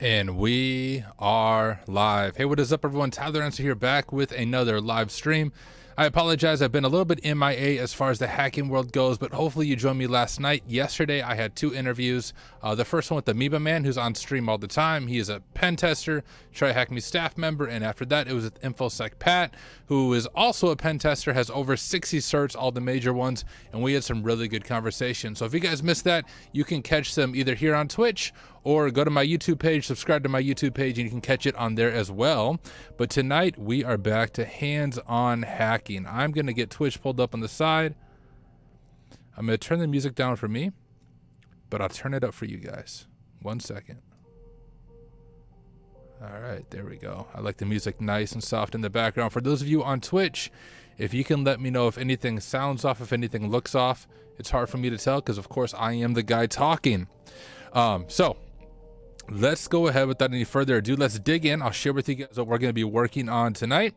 And we are live. Hey, what is up, everyone? Tyler Answer here, back with another live stream. I apologize, I've been a little bit MIA as far as the hacking world goes, but hopefully you joined me last night. Yesterday, I had two interviews. The first one with the Amoeba Man, who's on stream all the time. He is a pen tester, Try Hack Me staff member, and after that, it was with InfoSec Pat, who is also a pen tester, has over 60 certs, all the major ones, and we had some really good conversations. So if you guys missed that, you can catch them either here on Twitch or go to my YouTube page, subscribe to my YouTube page, and you can catch it on there as well. But tonight, we are back to hands-on hacking. I'm going to get Twitch pulled up on the side. I'm going to turn the music down for me, but I'll turn it up for you guys. 1 second. All right, there we go. I like the music nice and soft in the background. For those of you on Twitch, if you can let me know if anything sounds off, if anything looks off. It's hard for me to tell because, of course, I am the guy talking. So let's go ahead without any further ado. Let's dig in. I'll share with you guys what we're going to be working on tonight.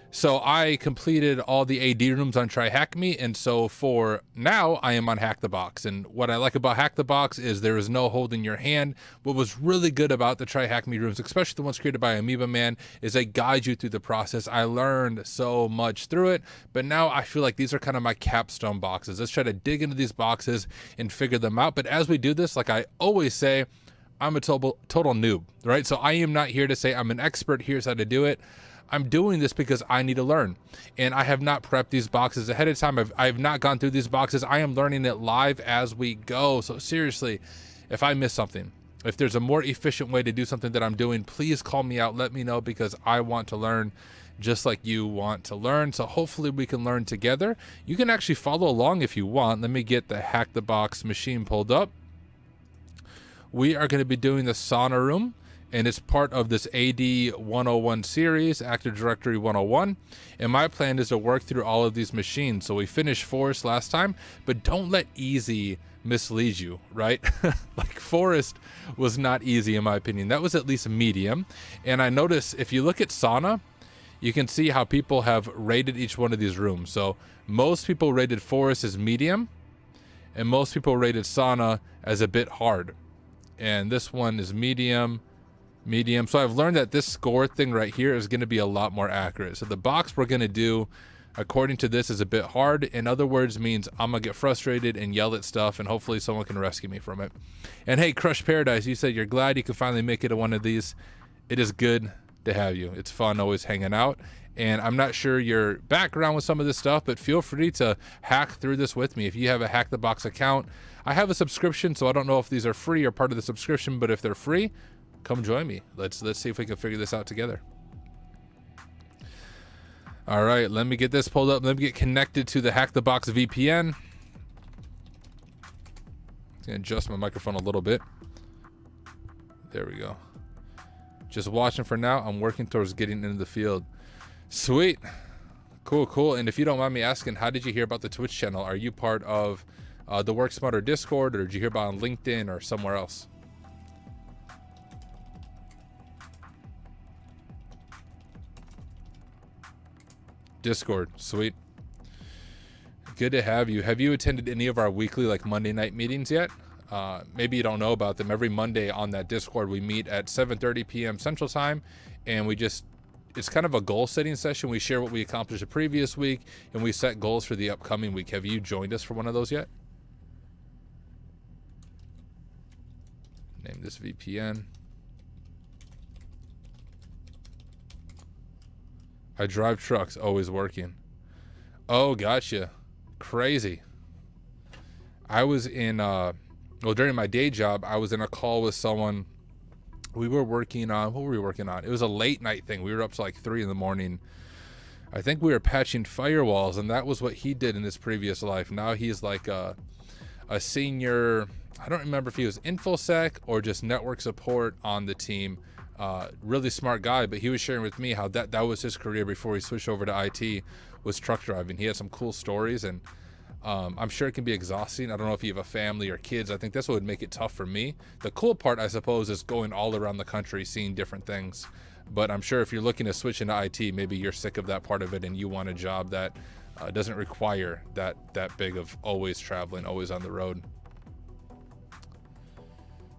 So I completed all the AD rooms on Try Hack Me, and so for now I am on HackTheBox. And what I like about HackTheBox is there is no holding your hand. What was really good about the Try Hack Me rooms, especially the ones created by Amoeba Man, is they guide you through the process. I learned so much through it, but now I feel like these are kind of my capstone boxes. Let's try to dig into these boxes and figure them out. But as we do this, like I always say, I'm a total noob, right? So I am not here to say I'm an expert. Here's how to do it. I'm doing this because I need to learn, and I have not prepped these boxes ahead of time. I've not gone through these boxes. I am learning it live as we go. So seriously, if I miss something, if there's a more efficient way to do something that I'm doing, please call me out. Let me know, because I want to learn just like you want to learn. So hopefully we can learn together. You can actually follow along if you want. Let me get the HackTheBox machine pulled up. We are going to be doing the Sauna room, and it's part of this AD 101 series, Active Directory 101. And my plan is to work through all of these machines. So we finished Forest last time, but don't let easy mislead you, right? Like Forest was not easy in my opinion. That was at least medium. And I notice if you look at Sauna, you can see how people have rated each one of these rooms. So most people rated Forest as medium, and most people rated Sauna as a bit hard. And this one is medium. So I've learned that this score thing right here is going to be a lot more accurate. So the box we're going to do according to this is a bit hard. In other words, means I'm going to get frustrated and yell at stuff, and hopefully someone can rescue me from it. And hey, Crush Paradise, you said you're glad you could finally make it to one of these. It is good to have you. It's fun always hanging out. And I'm not sure your background with some of this stuff, but feel free to hack through this with me. If you have a HackTheBox account, I have a subscription, so I don't know if these are free or part of the subscription, but if they're free, come join me. Let's see if we can figure this out together. All right, let me get this pulled up. Let me get connected to the HackTheBox VPN. I'm gonna adjust my microphone a little bit. There we go. Just watching for now. I'm working towards getting into the field. Sweet. Cool. And if you don't mind me asking, how did you hear about the Twitch channel? Are you part of the Work Smarter Discord, or did you hear about it on LinkedIn or somewhere else? Discord. Sweet. Good to have you. Have you attended any of our weekly Monday night meetings yet? Maybe you don't know about them. Every Monday on that Discord, we meet at 7:30 p.m. Central Time, and it's kind of a goal setting session. We share what we accomplished the previous week, and we set goals for the upcoming week. Have you joined us for one of those yet? Name this VPN. I drive trucks, always working. Oh, gotcha. Crazy. I was in, during my day job, I was in a call with someone. We were working on, what were we working on? It was a late night thing. We were up to 3 in the morning. I think we were patching firewalls, and that was what he did in his previous life. Now he's a senior, I don't remember if he was InfoSec or just network support on the team. Really smart guy, but he was sharing with me how that was his career before he switched over to IT, was truck driving. He had some cool stories, and I'm sure it can be exhausting. I don't know if you have a family or kids. I think that's what would make it tough for me. The cool part, I suppose, is going all around the country, seeing different things. But I'm sure if you're looking to switch into IT, maybe you're sick of that part of it and you want a job that doesn't require that big of always traveling, always on the road.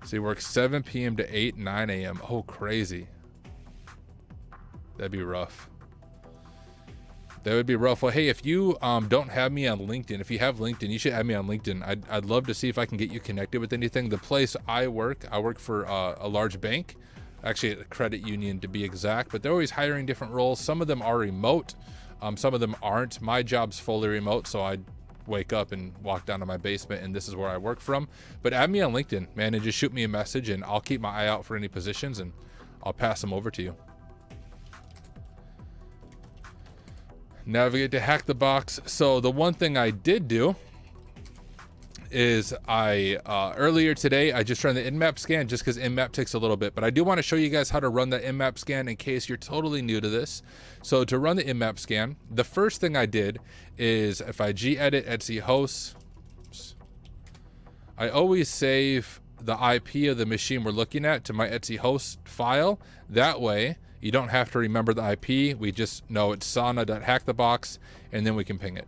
So he works 7 p.m. to 9 a.m. Oh, crazy. That'd be rough. That would be rough. Well, hey, if you don't have me on LinkedIn, if you have LinkedIn, you should add me on LinkedIn. I'd love to see if I can get you connected with anything. The place I work for a large bank, actually a credit union to be exact, but they're always hiring different roles. Some of them are remote. Some of them aren't. My job's fully remote, so I wake up and walk down to my basement and this is where I work from. But add me on LinkedIn, man, and just shoot me a message and I'll keep my eye out for any positions and I'll pass them over to you. Navigate to HackTheBox. So the one thing I did do is earlier today, I just ran the Nmap scan just because Nmap takes a little bit, but I do want to show you guys how to run the Nmap scan in case you're totally new to this. So to run the Nmap scan, the first thing I did is if I gedit etc hosts, I always save the IP of the machine we're looking at to my etc host file. That way, you don't have to remember the IP. We just know it's sauna.hackthebox, and then we can ping it.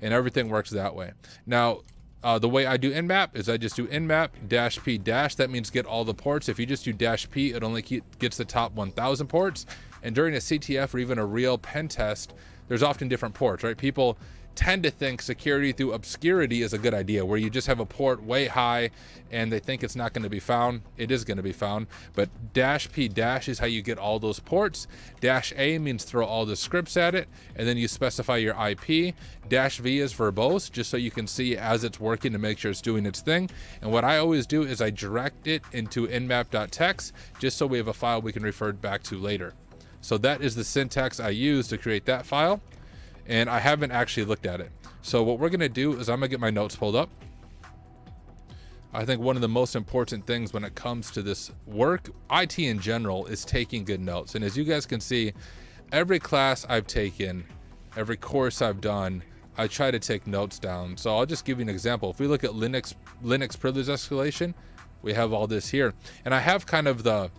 And everything works that way. Now, the way I do Nmap is I just do Nmap -p-. That means get all the ports. If you just do -p, it only gets the top 1,000 ports. And during a CTF or even a real pen test, there's often different ports, right? People tend to think security through obscurity is a good idea, where you just have a port way high and they think it's not going to be found. It is going to be found, but -p- is how you get all those ports. -a means throw all the scripts at it, and then you specify your IP. -v is verbose, just so you can see as it's working to make sure it's doing its thing. And what I always do is I direct it into nmap.txt, just so we have a file we can refer back to later. So that is the syntax I use to create that file. And I haven't actually looked at it. So what we're gonna do is I'm gonna get my notes pulled up. I think one of the most important things when it comes to this work, IT in general, is taking good notes. And as you guys can see, every class I've taken, every course I've done, I try to take notes down. So I'll just give you an example. If we look at Linux privilege escalation, we have all this here. And I have kind of the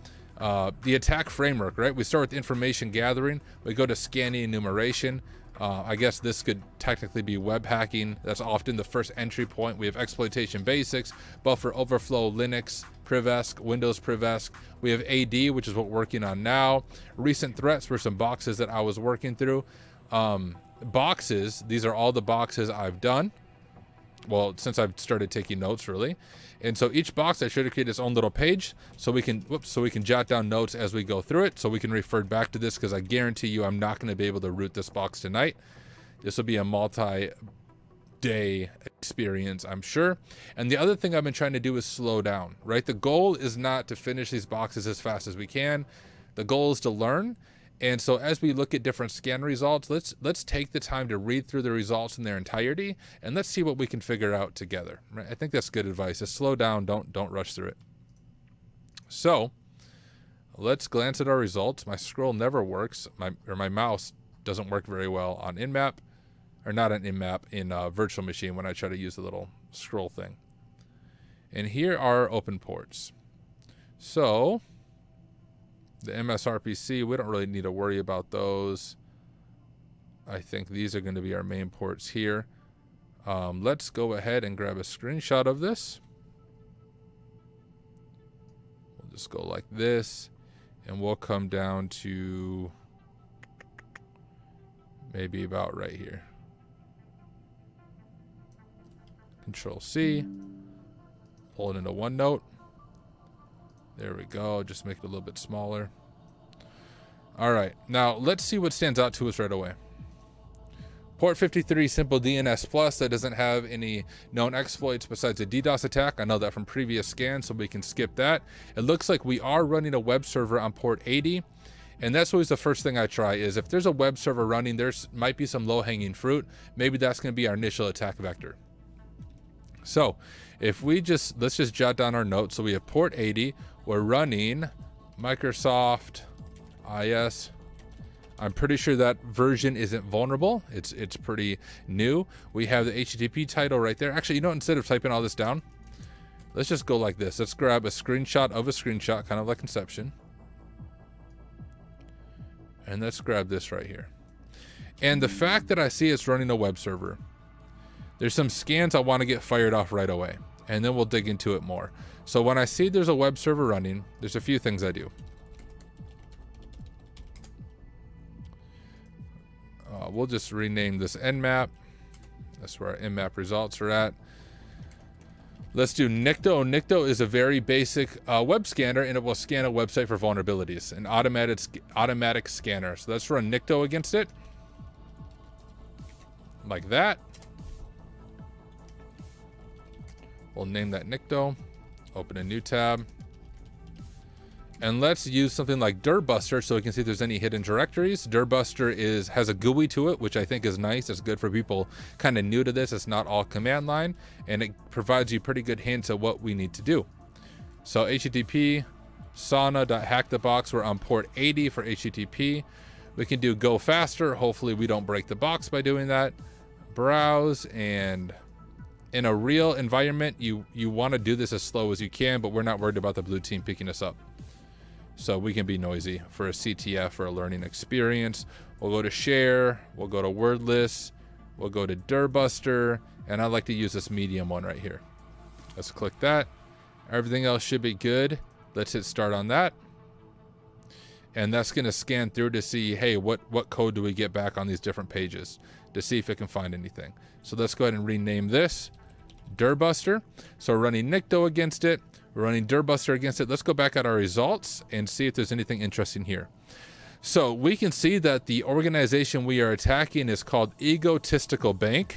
attack framework, right? We start with information gathering, we go to scanning enumeration. I guess this could technically be web hacking. That's often the first entry point. We have exploitation basics, buffer overflow, Linux, Privesc, Windows Privesc. We have AD, which is what we're working on now. Recent threats were some boxes that I was working through. Boxes, these are all the boxes I've done. Well, since I've started taking notes, really. And so each box I should have created its own little page so we can jot down notes as we go through it, so we can refer back to this, because I guarantee you I'm not going to be able to root this box tonight. This will be a multi-day experience, I'm sure. And the other thing I've been trying to do is slow down, right? The goal is not to finish these boxes as fast as we can. The goal is to learn. And so as we look at different scan results, let's take the time to read through the results in their entirety, and let's see what we can figure out together. Right? I think that's good advice. Just slow down, don't rush through it. So let's glance at our results. My scroll never works. My mouse doesn't work very well on Nmap, or not on Nmap, in virtual machine when I try to use the little scroll thing. And here are open ports. So the MSRPC, we don't really need to worry about those. I think these are going to be our main ports here. Let's go ahead and grab a screenshot of this. We'll just go like this, and we'll come down to maybe about right here. Control C, pull it into OneNote. There we go, just make it a little bit smaller. All right, now let's see what stands out to us right away. Port 53 simple DNS plus, that doesn't have any known exploits besides a DDoS attack. I know that from previous scans, so we can skip that. It looks like we are running a web server on port 80. And that's always the first thing I try, is if there's a web server running, there's might be some low-hanging fruit. Maybe that's gonna be our initial attack vector. So if we let's just jot down our notes. So we have port 80, we're running Microsoft IS. I'm pretty sure that version isn't vulnerable. It's pretty new. We have the HTTP title right there. Actually, you know, instead of typing all this down, let's just go like this. Let's grab a screenshot of a screenshot, kind of like Inception. And let's grab this right here. And the fact that I see it's running a web server, there's some scans I want to get fired off right away, and then we'll dig into it more. So when I see there's a web server running, there's a few things I do. We'll just rename this Nmap. That's where our Nmap results are at. Let's do Nikto. Nikto is a very basic web scanner, and it will scan a website for vulnerabilities, an automatic scanner. So let's run Nikto against it. Like that. We'll name that Nikto. Open a new tab. And let's use something like Dirtbuster so we can see if there's any hidden directories. Dirtbuster has a GUI to it, which I think is nice. It's good for people kind of new to this. It's not all command line, and it provides you pretty good hints of what we need to do. So HTTP, Sauna.HackTheBox. We're on port 80 for HTTP. We can do go faster. Hopefully we don't break the box by doing that. Browse, and in a real environment, you want to do this as slow as you can, but we're not worried about the blue team picking us up. So we can be noisy for a CTF or a learning experience. We'll go to share, we'll go to wordless, we'll go to Dirtbuster, and I like to use this medium one right here. Let's click that. Everything else should be good. Let's hit start on that. And that's going to scan through to see, hey, what code do we get back on these different pages to see if it can find anything. So let's go ahead and rename this Dirtbuster. So we're running Nikto against it. We're running Dirtbuster against it. Let's go back at our results and see if there's anything interesting here. So we can see that the organization we are attacking is called Egotistical Bank.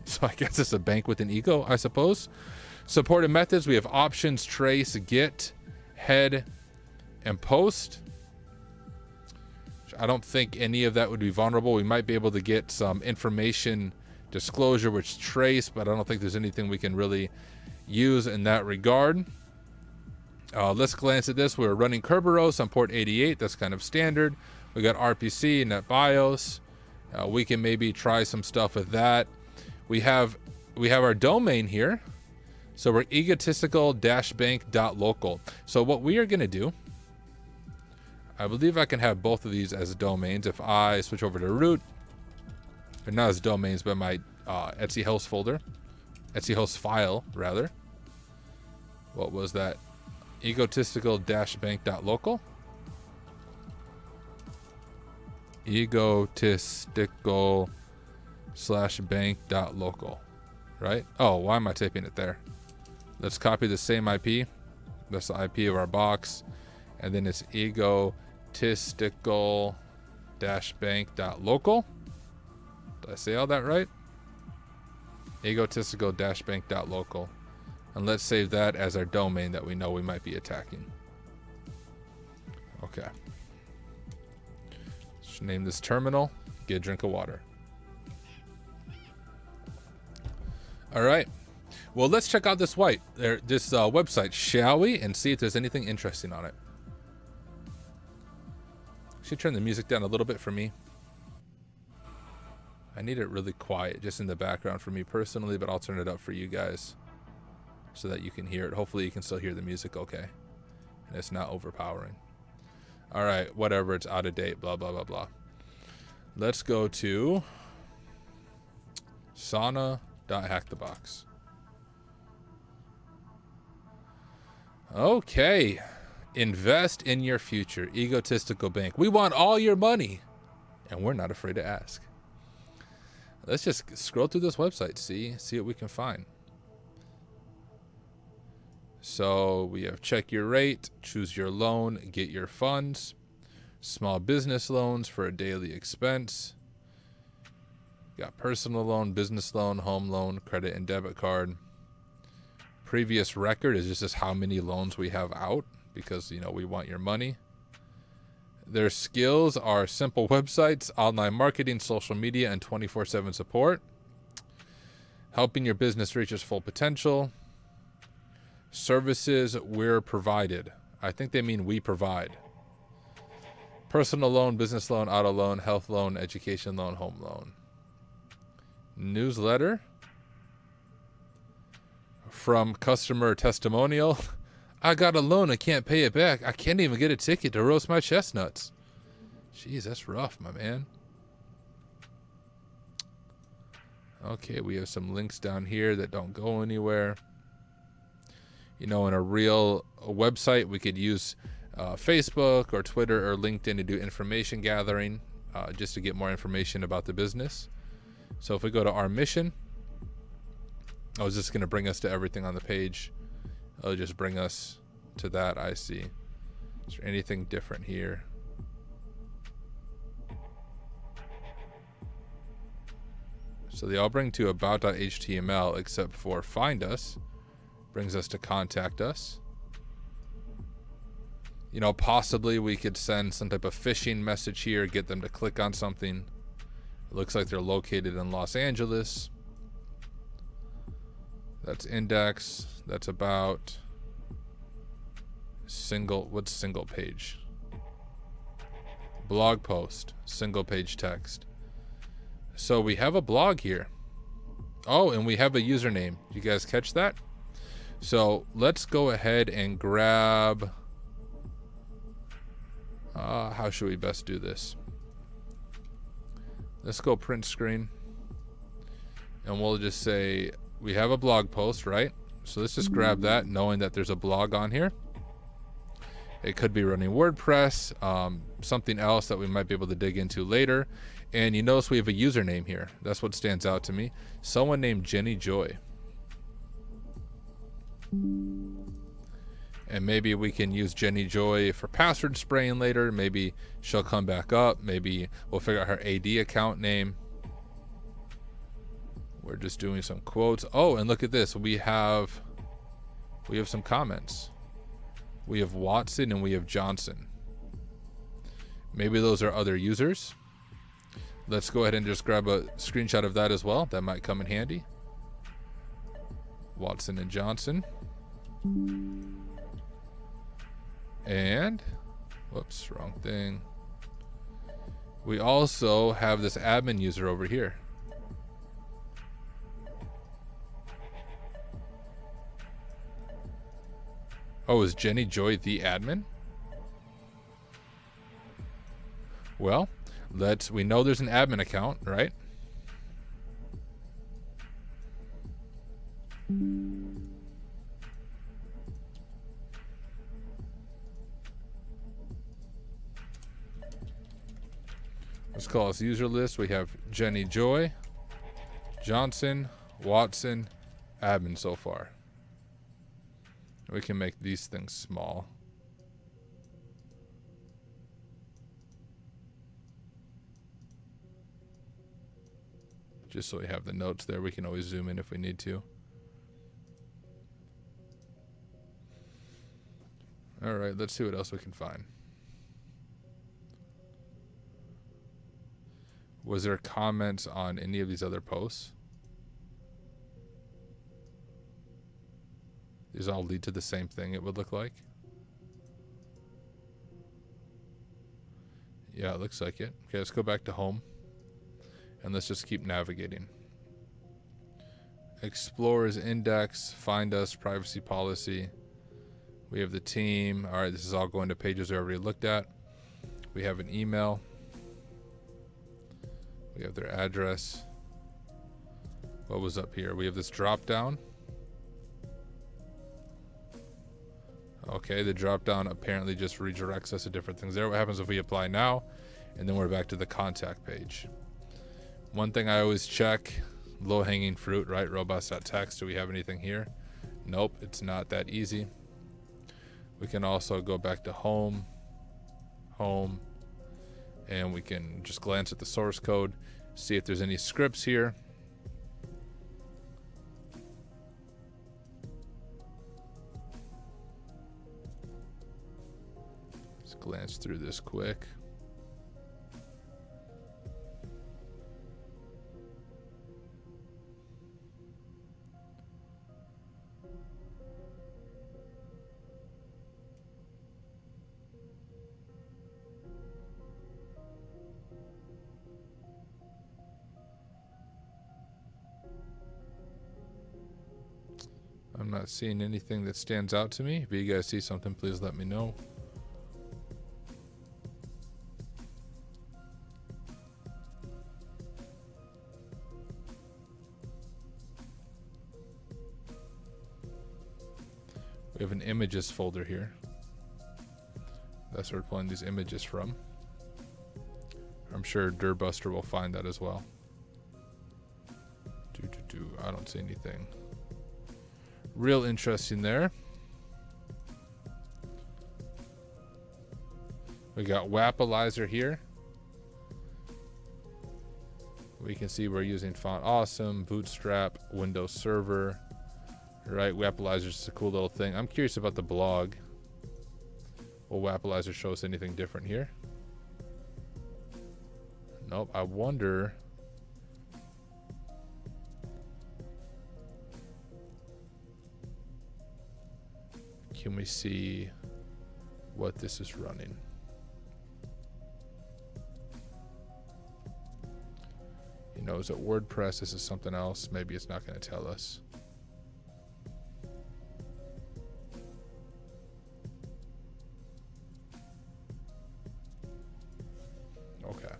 So I guess it's a bank with an ego, I suppose. Supported methods, we have options, trace, get, head, and post. I don't think any of that would be vulnerable. We might be able to get some information disclosure, which trace, but I don't think there's anything we can really use in that regard. Let's glance at this. We're running Kerberos on port 88. That's kind of standard. We got RPC, NetBIOS. We can maybe try some stuff with that. We have our domain here. So we're egotistical-bank.local. So what we are going to do, I believe I can have both of these as domains. If I switch over to root, or not as domains, but my Etsy host folder, Etsy host file rather. What was that? Egotistical-bank.local. Egotistical/bank.local. Right? Oh, why am I typing it there? Let's copy the same IP. That's the IP of our box. And then it's egotistical-bank.local. Did I say all that right? Egotistical-bank.local. And let's save that as our domain that we know we might be attacking. Okay. Let's name this terminal. Get a drink of water. All right. Well, let's check out this website, shall we? And see if there's anything interesting on it. Should turn the music down a little bit for me. I need it really quiet just in the background for me personally, but I'll turn it up for you guys so that you can hear it. Hopefully you can still hear the music okay, and it's not overpowering. All right, whatever, it's out of date, blah, blah, blah, blah. Let's go to Sauna.HackTheBox. Okay, invest in your future, Egotistical Bank. We want all your money, and we're not afraid to ask. Let's just scroll through this website, see what we can find. So we have check your rate, choose your loan, get your funds, small business loans for a daily expense. Got personal loan, business loan, home loan, credit and debit card. Previous record is just how many loans we have out because, we want your money. Their skills are simple websites, online marketing, social media, and 24/7 support. Helping your business reach its full potential. Services we're provided. I think they mean we provide. Personal loan, business loan, auto loan, health loan, education loan, home loan. Newsletter from customer testimonial. I got a loan, I can't pay it back. I can't even get a ticket to roast my chestnuts. Jeez, that's rough, my man. Okay, we have some links down here that don't go anywhere. You know, in a real website, we could use Facebook or Twitter or LinkedIn to do information gathering, just to get more information about the business. So if we go to our mission, I was just going to bring us to everything on the page. It'll just bring us to that. I see. Is there anything different here? So they all bring to about.html except for find us. Brings us to contact us. You know, possibly we could send some type of phishing message here, get them to click on something. It looks like they're located in Los Angeles. That's index. That's about single. What's single page? Blog post. Single page text. So we have a blog here. Oh, and we have a username. You guys catch that? So let's go ahead and grab. How should we best do this? Let's go print screen. And we'll just say we have a blog post, right? So let's just grab that, knowing that there's a blog on here. It could be running WordPress, something else that we might be able to dig into later. And you notice we have a username here. That's what stands out to me. Someone named Jenny Joy. And maybe we can use Jenny Joy for password spraying later. Maybe she'll come back up. Maybe we'll figure out her AD account name. We're just doing some quotes. Oh, and look at this. We have some comments. We have Watson and we have Johnson. Maybe those are other users. Let's go ahead and just grab a screenshot of that as well. That might come in handy. Watson and Johnson. And, whoops, wrong thing. We also have this admin user over here. Oh, is Jenny Joy the admin? Well, we know there's an admin account, right? Let's call this user list. We have Jenny Joy, Johnson, Watson, admin so far. We can make these things small. Just so we have the notes there. We can always zoom in if we need to. All right, let's see what else we can find. Was there comments on any of these other posts? These all lead to the same thing, it would look like. Yeah, it looks like it. Okay, let's go back to home. And let's just keep navigating. Explorer's index, find us, privacy policy. We have the team. All right, this is all going to pages we already looked at. We have an email. We have their address. What was up here? We have this drop down. Okay, the drop down apparently just redirects us to different things there. What happens if we apply now? And then we're back to the contact page. One thing I always check, low hanging fruit, right? Robots.txt. Do we have anything here? Nope, it's not that easy. We can also go back to home, and we can just glance at the source code, see if there's any scripts here. Let's glance through this quick. I'm not seeing anything that stands out to me. If you guys see something, please let me know. We have an images folder here. That's where we're pulling these images from. I'm sure Dirbuster will find that as well. I don't see anything real interesting there. We got Wappalizer here. We can see we're using Font Awesome, Bootstrap, Windows Server. Right, Wappalizer is a cool little thing. I'm curious about the blog. Will Wappalizer show us anything different here? Nope, I wonder. Can we see what this is running? You know, is it WordPress? Is it something else? Maybe it's not going to tell us. Okay.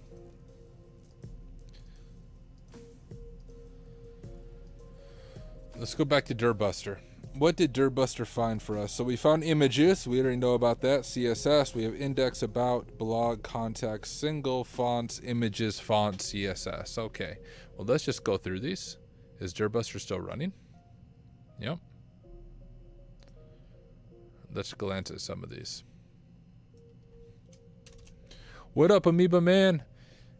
Let's go back to Dirbuster. What did Dirbuster find for us? So we found images. We already know about that. CSS. We have index, about, blog, context, single, fonts, images, font, CSS. Okay. Well, let's just go through these. Is Dirbuster still running? Yep. Let's glance at some of these. What up, Amoeba Man?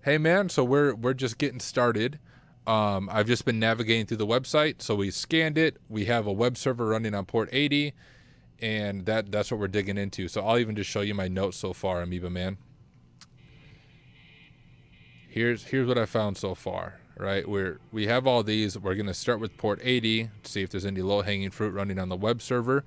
Hey, man. So we're just getting started. I've just been navigating through the website. So we scanned it. We have a web server running on port 80, and that's what we're digging into. So I'll even just show you my notes so far, Amoeba Man. Here's what I found so far, right? We have all these. We're going to start with port 80 to see if there's any low-hanging fruit running on the web server.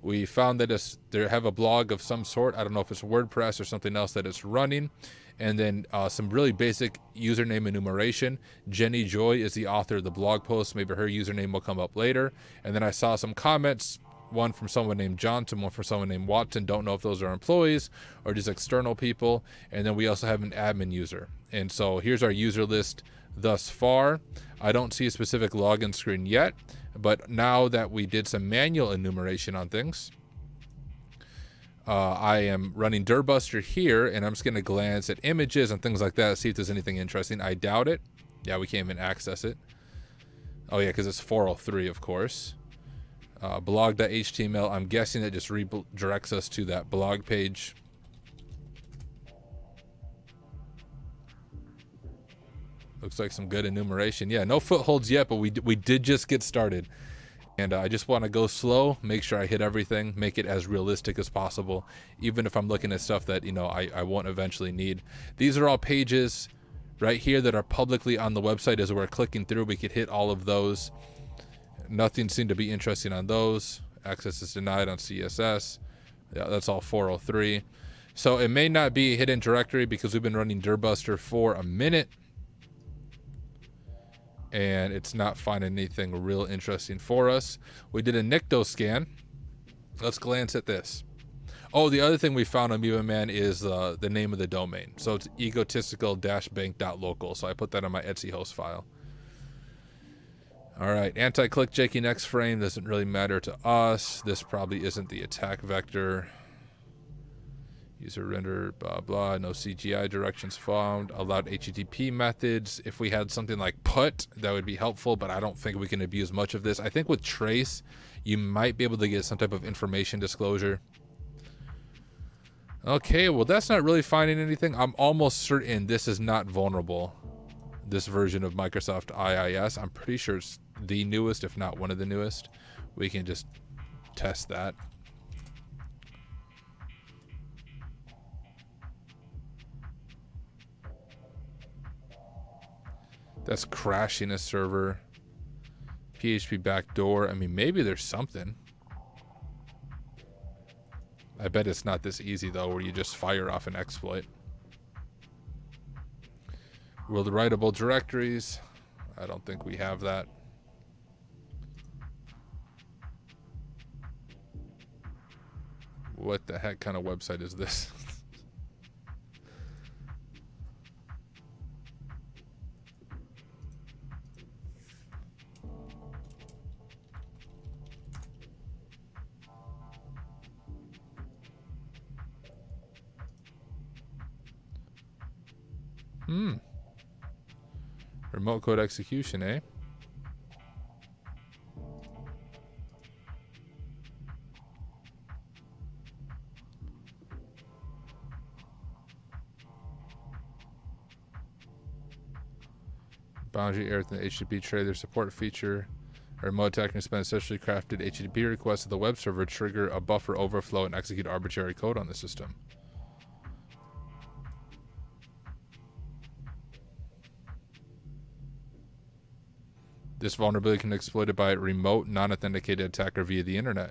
We found that they have a blog of some sort. I don't know if it's WordPress or something else that it's running. And then some really basic username enumeration. Jenny Joy is the author of the blog post. Maybe her username will come up later. And then I saw some comments, one from someone named Johnson, one from someone named Watson. Don't know if those are employees or just external people. And then we also have an admin user. And so here's our user list thus far. I don't see a specific login screen yet, but now that we did some manual enumeration on things, I am running Dirbuster here, and I'm just going to glance at images and things like that, see if there's anything interesting. I doubt it. Yeah, we can't even access it. Oh, yeah, because it's 403, of course. Blog.html, I'm guessing that just redirects us to that blog page. Looks like some good enumeration. Yeah, no footholds yet, but we did just get started. And I just want to go slow, make sure I hit everything, make it as realistic as possible, even if I'm looking at stuff that, you know, I won't eventually need. These are all pages right here that are publicly on the website. As we're clicking through, we could hit all of those. Nothing seemed to be interesting on those. Access is denied on CSS. Yeah, that's all 403. So it may not be a hidden directory because we've been running Dirbuster for a minute, and it's not finding anything real interesting for us. We did a Nycto scan. Let's glance at this. Oh, the other thing we found on Amoeba Man is the name of the domain. So it's egotistical-bank.local. So I put that on my Etsy host file. All right, anti-click Jakey next frame doesn't really matter to us. This probably isn't the attack vector. User render, blah, blah, no CGI directions found. Allowed HTTP methods. If we had something like put, that would be helpful, but I don't think we can abuse much of this. I think with trace, you might be able to get some type of information disclosure. Okay, well, that's not really finding anything. I'm almost certain this is not vulnerable, this version of Microsoft IIS. I'm pretty sure it's the newest, if not one of the newest. We can just test that. That's crashing a server. PHP backdoor. I mean, maybe there's something. I bet it's not this easy, though, where you just fire off an exploit. World writable directories. I don't think we have that. What the heck kind of website is this? Remote code execution, eh? Boundary error in the HTTP trailer support feature. A remote attacker can spend a specially crafted HTTP request to the web server, trigger a buffer overflow, and execute arbitrary code on the system. This vulnerability can be exploited by a remote, non-authenticated attacker via the internet.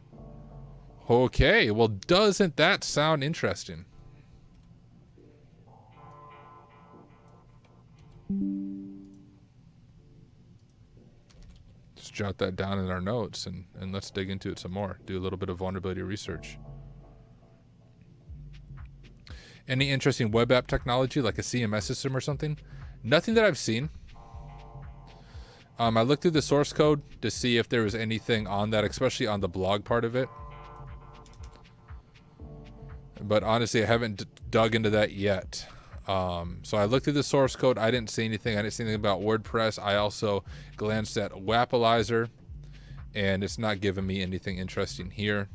Okay, well, doesn't that sound interesting? Just jot that down in our notes and let's dig into it some more. Do a little bit of vulnerability research. Any interesting web app technology like a CMS system or something? Nothing that I've seen. I looked through the source code to see if there was anything on that, especially on the blog part of it. But honestly, I haven't dug into that yet. So I looked through the source code. I didn't see anything. I didn't see anything about WordPress. I also glanced at Wappalizer, and it's not giving me anything interesting here.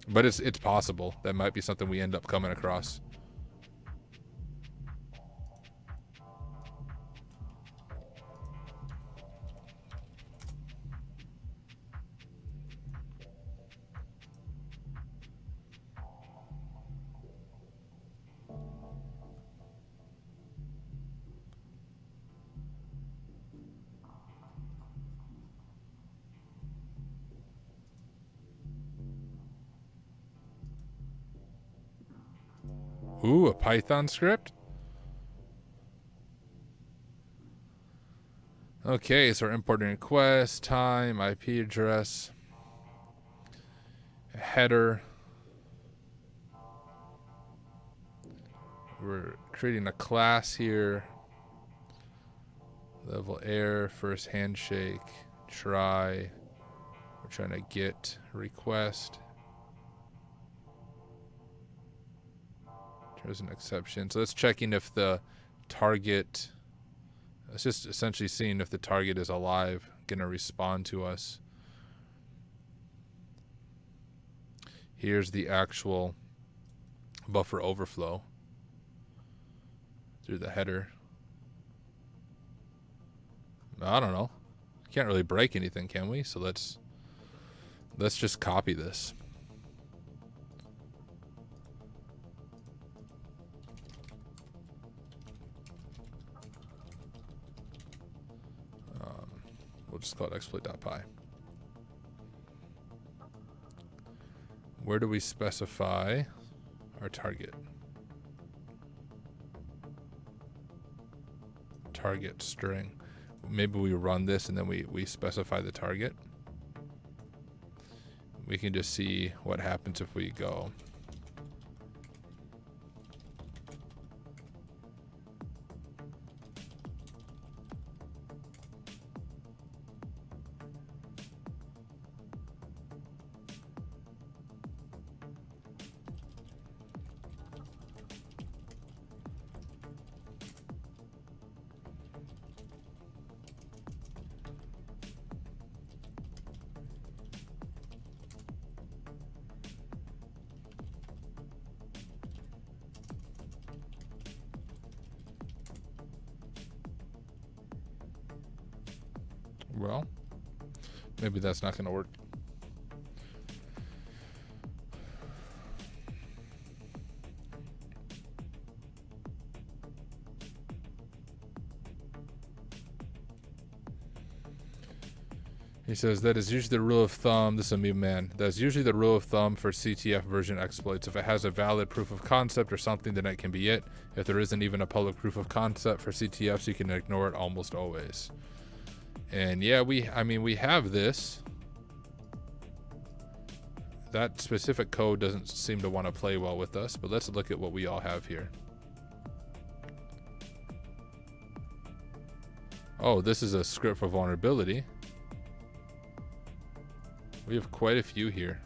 But it's possible. That might be something we end up coming across. Ooh, a Python script? Okay, so we're importing request, time, IP address, header. We're creating a class here. Level error, first handshake, try. We're trying to get request. There's an exception. So that's checking if the target, it's just essentially seeing if the target is alive, going to respond to us. Here's the actual buffer overflow through the header. I don't know. Can't really break anything, can we? So let's just copy this. We'll just call it exploit.py. Where do we specify our target? Target string. Maybe we run this and then we specify the target. We can just see what happens if we go. Well, maybe that's not going to work. He says that is usually the rule of thumb. This is a meme man. That's usually the rule of thumb for CTF version exploits. If it has a valid proof of concept or something, then it can be it. If there isn't even a public proof of concept for CTFs, you can ignore it almost always. And yeah, we have this. That specific code doesn't seem to want to play well with us, but let's look at what we all have here. Oh, this is a script for vulnerability. We have quite a few here.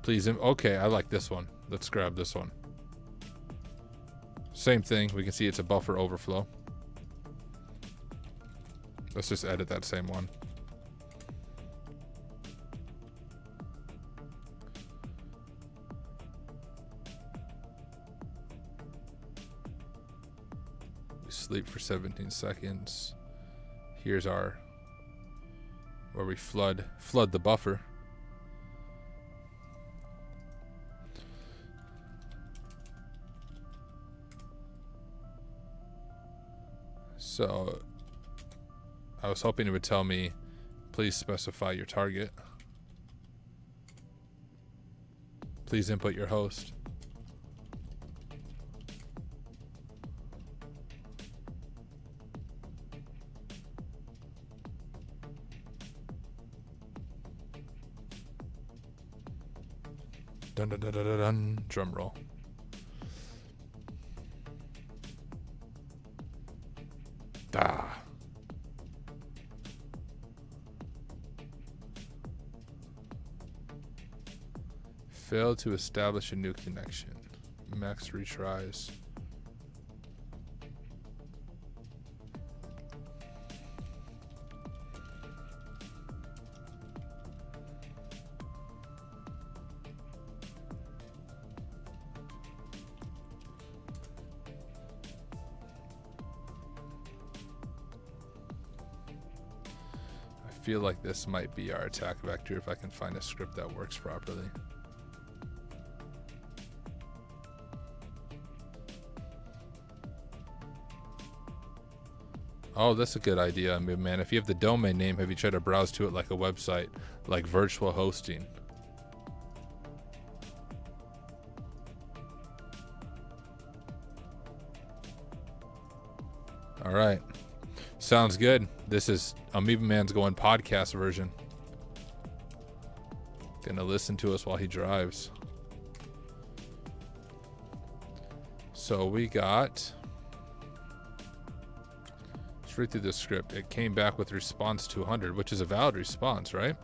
Please, okay, I like this one. Let's grab this one. Same thing. We can see it's a buffer overflow. Let's just edit that same one. We sleep for 17 seconds. Here's our where we flood the buffer. So I was hoping it would tell me, please specify your target. Please input your host. Dun dun dun dun dun dun. Drum roll. Ah. Failed to establish a new connection. Max retries. I feel like this might be our attack vector if I can find a script that works properly. Oh, that's a good idea, man. If you have the domain name, have you tried to browse to it like a website, like virtual hosting? All right. Sounds good. This is Amoeba Man's going podcast version. Gonna listen to us while he drives. So we got... Let's read through the script. It came back with response 200, which is a valid response, right?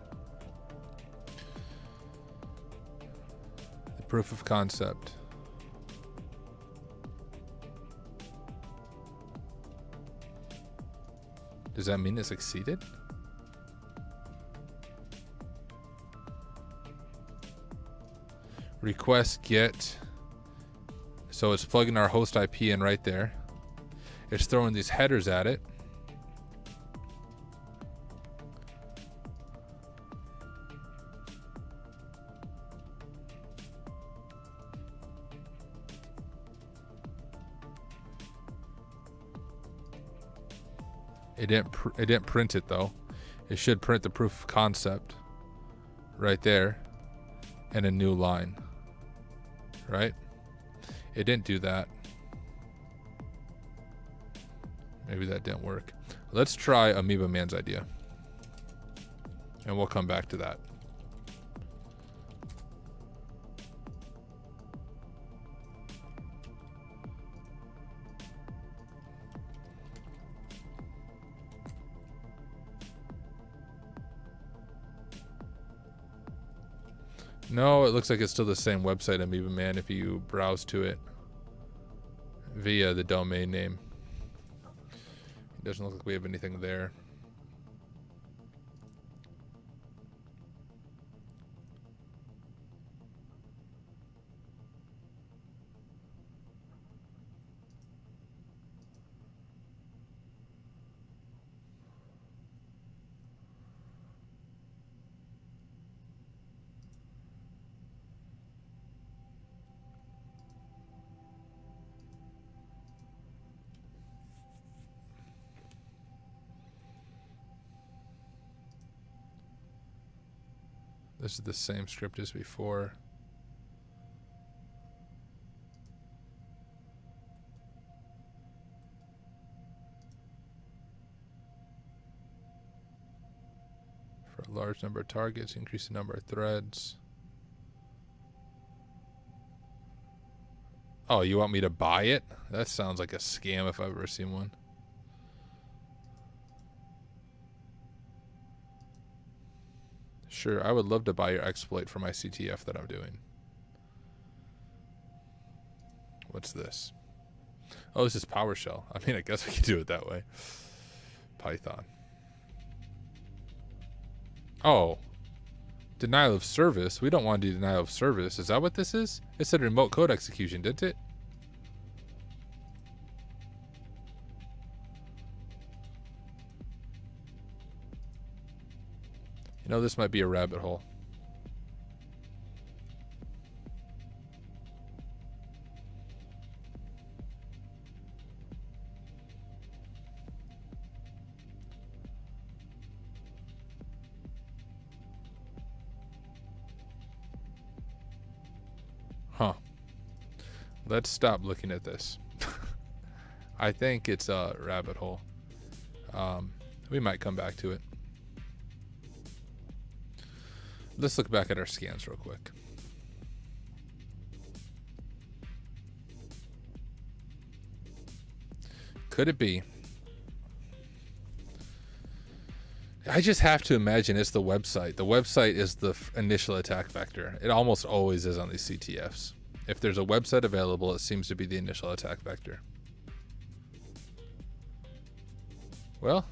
The proof of concept. Does that mean it succeeded? Request get. So it's plugging our host IP in right there. It's throwing these headers at it. It didn't print it though. It should print the proof of concept right there and a new line, right? It didn't do that. Maybe that didn't work. Let's try Amoeba Man's idea and we'll come back to that. No, it looks like it's still the same website, Amoeba Man, if you browse to it via the domain name. It doesn't look like we have anything there. This is the same script as before. For a large number of targets, increase the number of threads. Oh, you want me to buy it? That sounds like a scam if I've ever seen one. Sure, I would love to buy your exploit for my CTF that I'm doing. What's this? Oh, this is PowerShell. I mean, I guess we could do it that way. Python. Oh. Denial of service. We don't want to do denial of service. Is that what this is? It said remote code execution, didn't it? You know, this might be a rabbit hole. Huh. Let's stop looking at this. I think it's a rabbit hole. We might come back to it. Let's look back at our scans real quick. Could it be? I just have to imagine it's the website. The website is the initial attack vector. It almost always is on these CTFs. If there's a website available, it seems to be the initial attack vector. Well,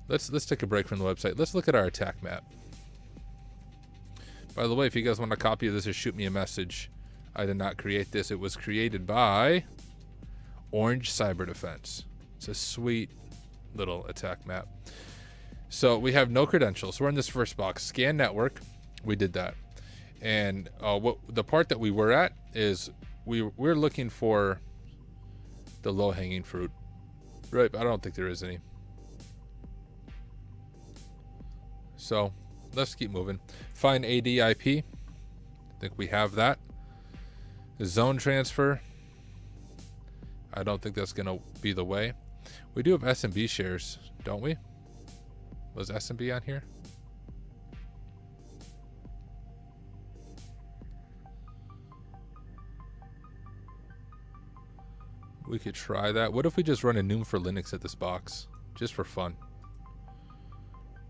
let's take a break from the website. Let's look at our attack map. By the way, if you guys want a copy of this, just shoot me a message. I did not create this. It was created by Orange Cyber Defense. It's a sweet little attack map. So we have no credentials. We're in this first box. Scan network. We did that. And what the part that we were at is we're looking for the low-hanging fruit. Right, but I don't think there is any. So let's keep moving. Find ADIP. I think we have that. Zone transfer. I don't think that's going to be the way. We do have SMB shares, don't we? Was SMB on here? We could try that. What if we just run Enum for Linux at this box? Just for fun.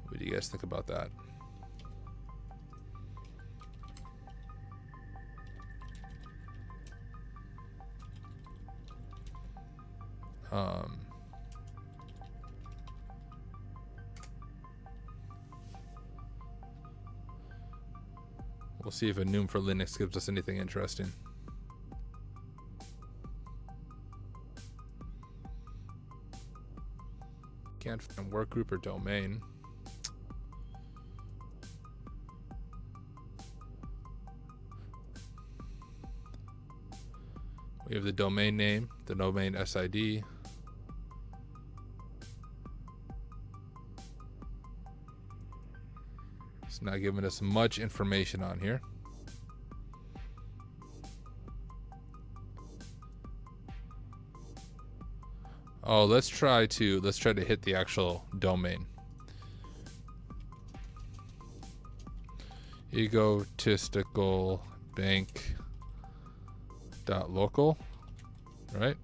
What do you guys think about that? We'll see if Enum for Linux gives us anything interesting. Can't find workgroup or domain. We have the domain name, the domain SID. It's not giving us much information on here. Oh, let's try to hit the actual domain. Egotistical Bank .local, right?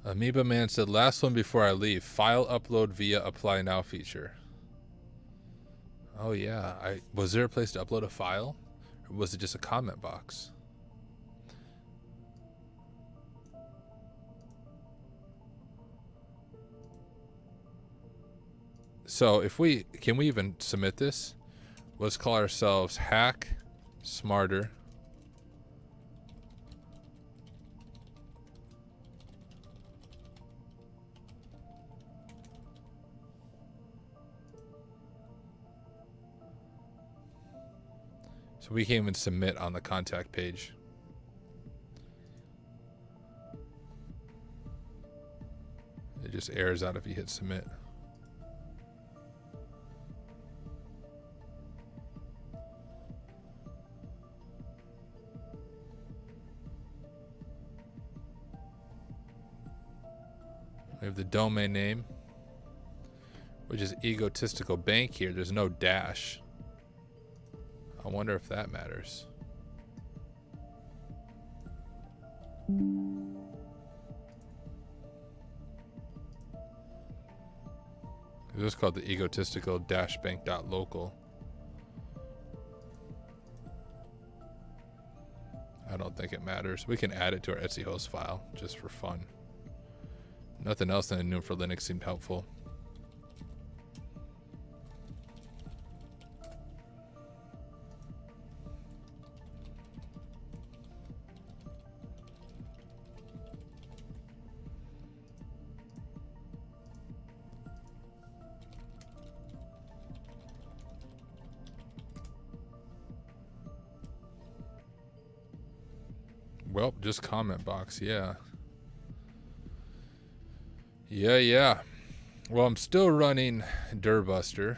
Amoeba Man said, last one before I leave. File upload via apply now feature. Oh yeah, was there a place to upload a file? Or was it just a comment box? So if can we even submit this? Let's call ourselves Hack Smarter. So we can't even submit on the contact page. It just errors out if you hit submit. We have the domain name, which is Egotistical Bank here. There's no dash. I wonder if that matters. It's just called the Egotistical Bank.local. I don't think it matters. We can add it to our Etsy host file just for fun. Nothing else in Enroll for Linux seemed helpful. Well, just comment box, yeah. Yeah. Well, I'm still running Durbuster.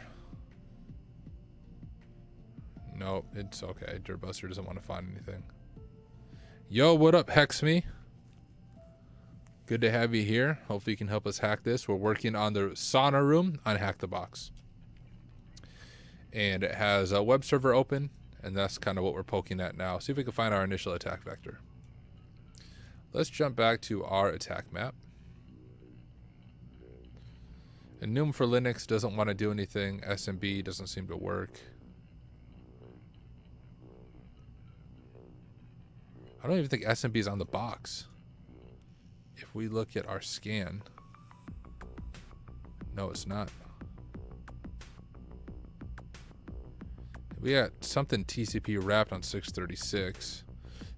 Nope, it's okay. Durbuster doesn't want to find anything. Yo, what up, Hex Me? Good to have you here. Hopefully you can help us hack this. We're working on the Sauna room on HackTheBox. And it has a web server open, and that's kind of what we're poking at now. See if we can find our initial attack vector. Let's jump back to our attack map. Enum for Linux doesn't want to do anything. SMB doesn't seem to work. I don't even think SMB is on the box. If we look at our scan, no, it's not. We got something TCP wrapped on 636.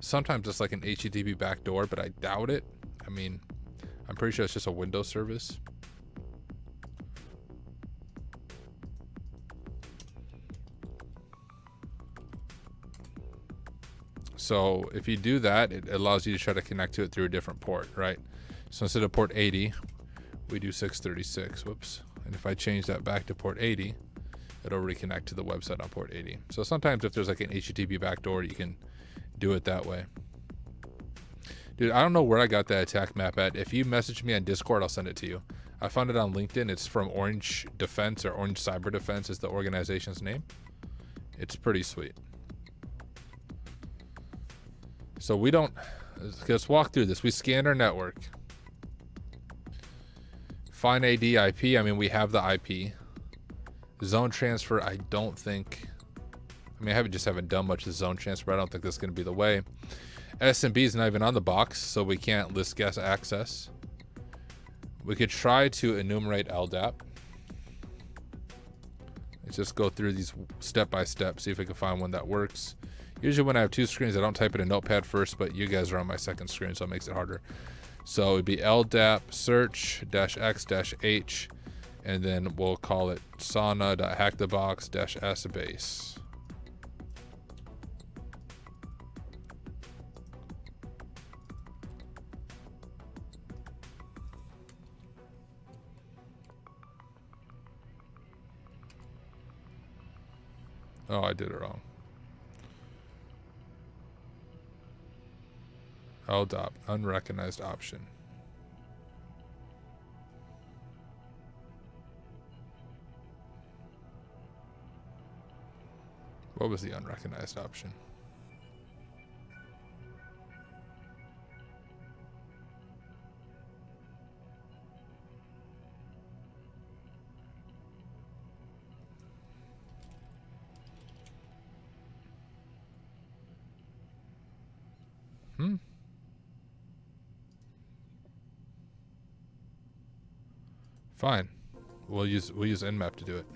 Sometimes it's like an HTTP backdoor, but I doubt it. I mean, I'm pretty sure it's just a Windows service. So if you do that, it allows you to try to connect to it through a different port, right? So instead of port 80, we do 636. Whoops. And if I change that back to port 80, it'll reconnect to the website on port 80. So sometimes if there's like an HTTP backdoor, you can do it that way. Dude, I don't know where I got that attack map at. If you message me on Discord, I'll send it to you. I found it on LinkedIn. It's from Orange Defense, or Orange Cyber Defense is the organization's name. It's pretty sweet. So we don't, let's walk through this. We scanned our network. Find AD IP. I mean, we have the IP. Zone transfer, I don't think. I mean, I haven't done much of zone transfer. I don't think that's going to be the way. SMB is not even on the box, so we can't list guest access. We could try to enumerate LDAP. Let's just go through these step by step, see if we can find one that works. Usually when I have two screens, I don't type it in Notepad first, but you guys are on my second screen, so it makes it harder. So it'd be LDAP search -x-h, and then we'll call it sauna.hackthebox-s base. Oh, I did it wrong. LDAP, unrecognized option. What was the unrecognized option? Fine. We'll use Nmap to do it.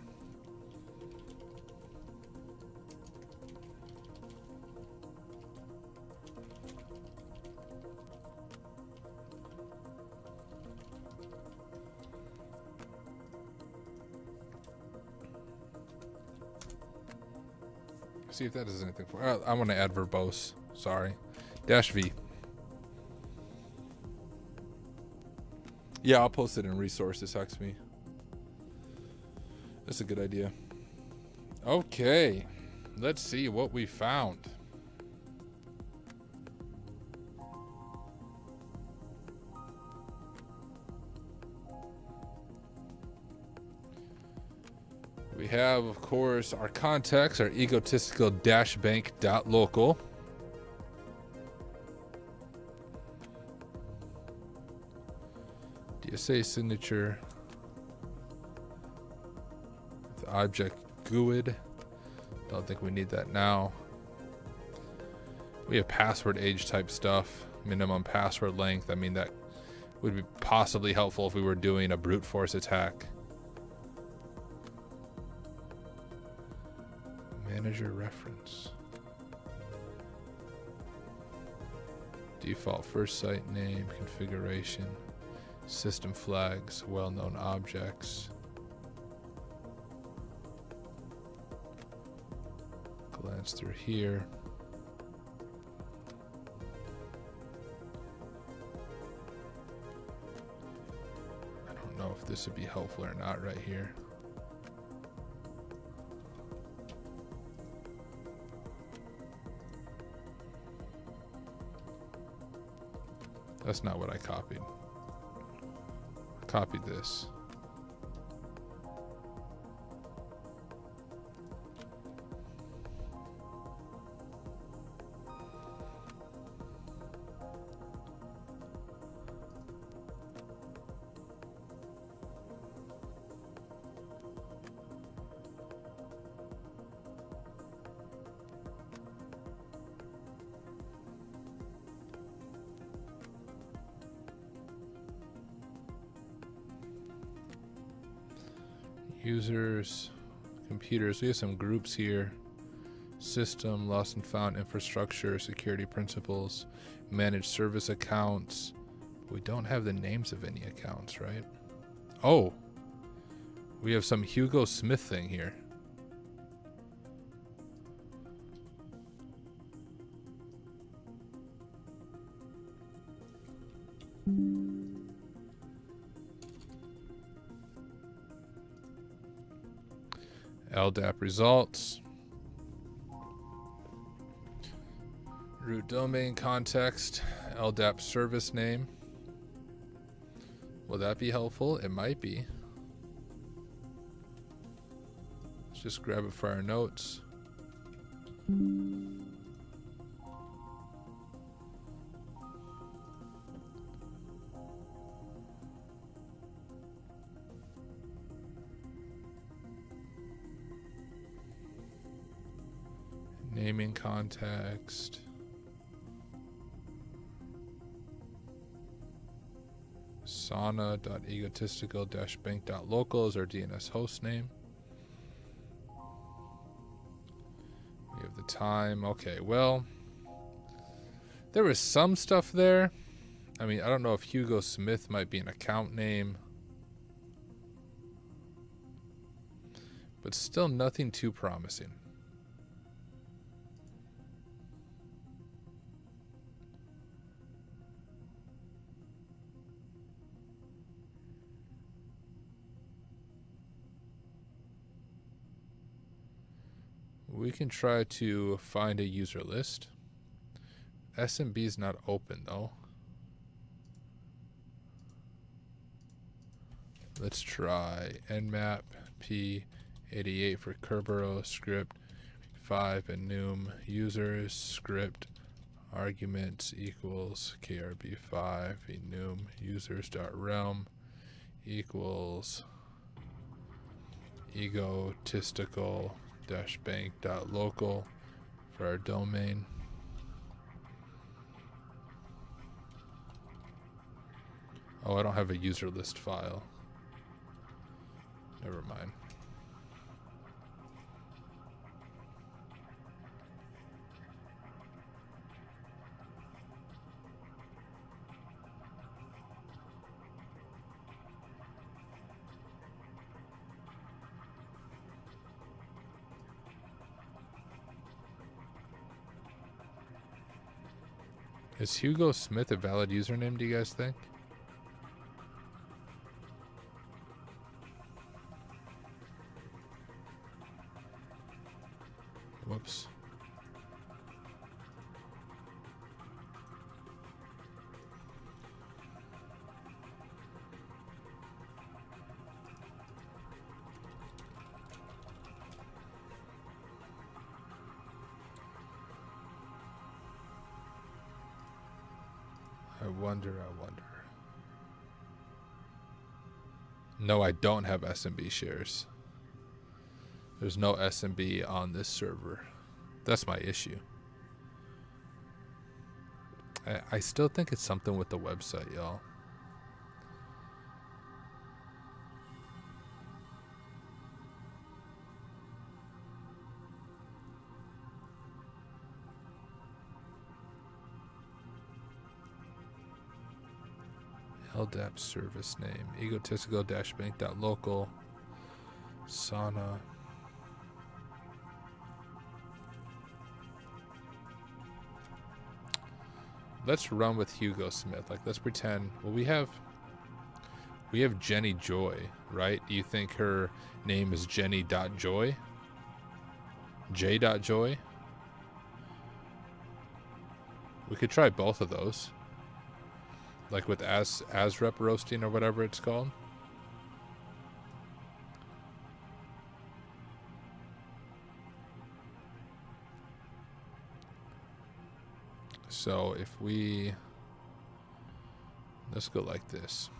See if that does anything for. I want to add verbose. Sorry. -v. Yeah, I'll post it in resources. Hex me. That's a good idea. Okay, let's see what we found. We have, of course, our context, our egotistical-bank.local. DSA signature. object GUID. Don't think we need that now. We have password age type stuff. Minimum password length. I mean, that would be possibly helpful if we were doing a brute force attack. Manager reference. Default first site name, configuration, system flags, well-known objects. Glance through here. I don't know if this would be helpful or not right here. That's not what I copied. I copied this. Users, computers, we have some groups here. System, lost and found infrastructure, security principles, managed service accounts. We don't have the names of any accounts, right? Oh, we have some Hugo Smith thing here. LDAP results. Root domain context. LDAP service name. Will that be helpful? It might be. Let's just grab it for our notes. Naming context. Sauna.egotistical-bank.local is our DNS host name. We have the time. Okay, well, there was some stuff there. I mean, I don't know if Hugo Smith might be an account name, but still nothing too promising. We can try to find a user list. SMB is not open though. Let's try nmap p88 for Kerberos script 5 enum users script arguments equals krb5 enum users.realm equals egotistical-bank.local for our domain. Oh, I don't have a user list file. Never mind. Is Hugo Smith a valid username, do you guys think? Whoops. I wonder. No, I don't have SMB shares. There's no SMB on this server. That's my issue. I still think it's something with the website, y'all. LDAP service name. Egotistical-bank.local. Sauna. Let's run with Hugo Smith. Like, let's pretend. Well, we have Jenny Joy, right? Do you think her name is Jenny.joy? J.joy? We could try both of those. Like with ASREP roasting or whatever it's called. So if we, let's go like this.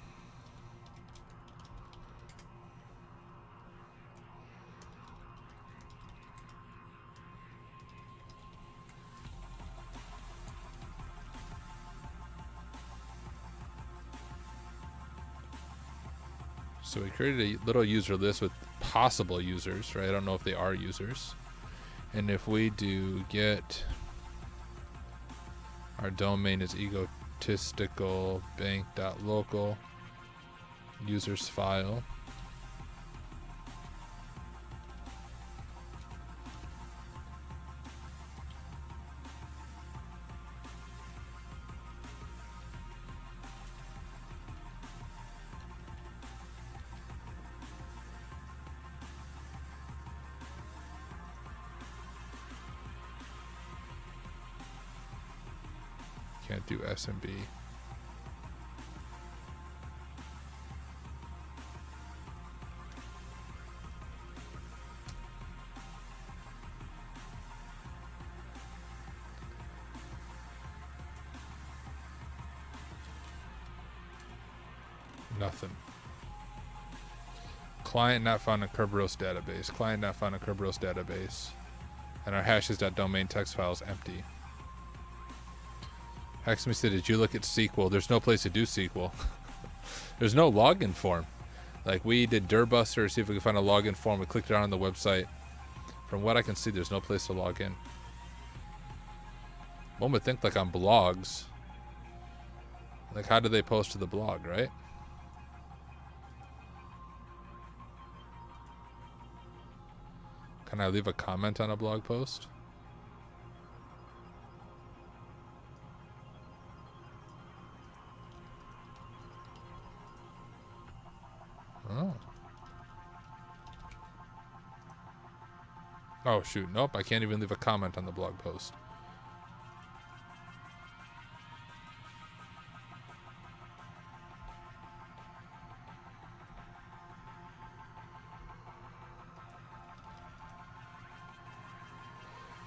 So we created a little user list with possible users, right? I don't know if they are users. And if we do get, our domain is egotisticalbank.local, users file. Can't do SMB. Nothing. Client not found in Kerberos database. Client not found in Kerberos database. And our hashes.domain text file is empty. Hacksmith said, did you look at SQL? There's no place to do SQL. There's no login form. Like, we did Dirbuster to see if we could find a login form. We clicked it on the website. From what I can see, there's no place to log in. One would think, like, on blogs. Like, how do they post to the blog, right? Can I leave a comment on a blog post? Oh. Oh, shoot. Nope, I can't even leave a comment on the blog post.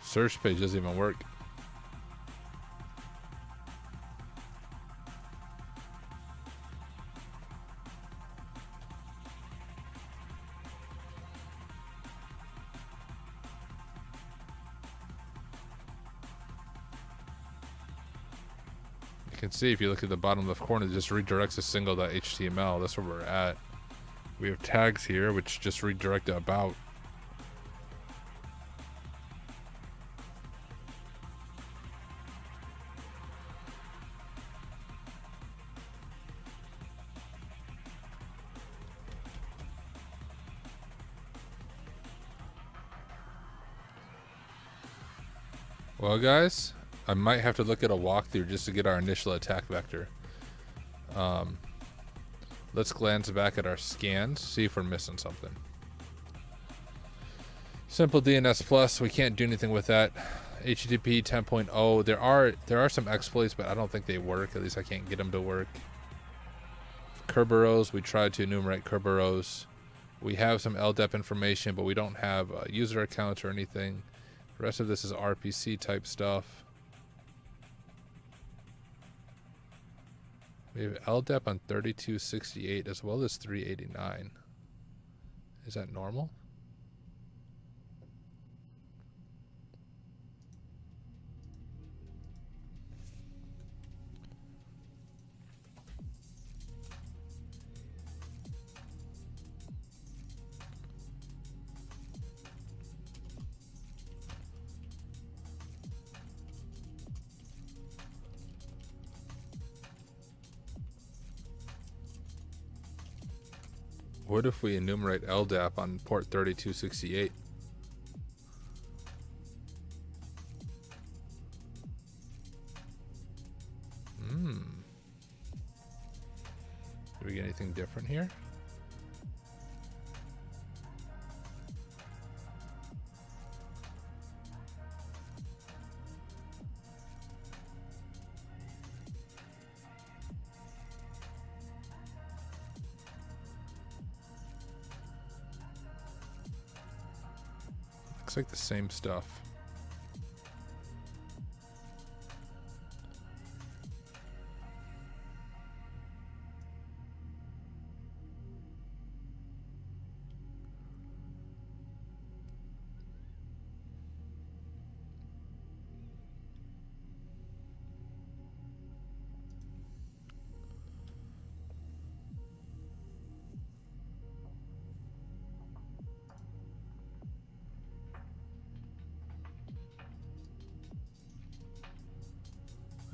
Search page doesn't even work. You can see if you look at the bottom left corner, it just redirects a single.html. That's where we're at. We have tags here, which just redirect to about. Well, guys, I might have to look at a walkthrough just to get our initial attack vector. Let's glance back at our scans, see if we're missing something. Simple DNS Plus, we can't do anything with that. HTTP 10.0, there are some exploits, but I don't think they work. At least I can't get them to work. Kerberos, we tried to enumerate Kerberos. We have some LDAP information, but we don't have user accounts or anything. The rest of this is RPC type stuff. We have LDAP on 3268 as well as 389. Is that normal? What if we enumerate LDAP on port 3268? Do we get anything different here? Looks like the same stuff.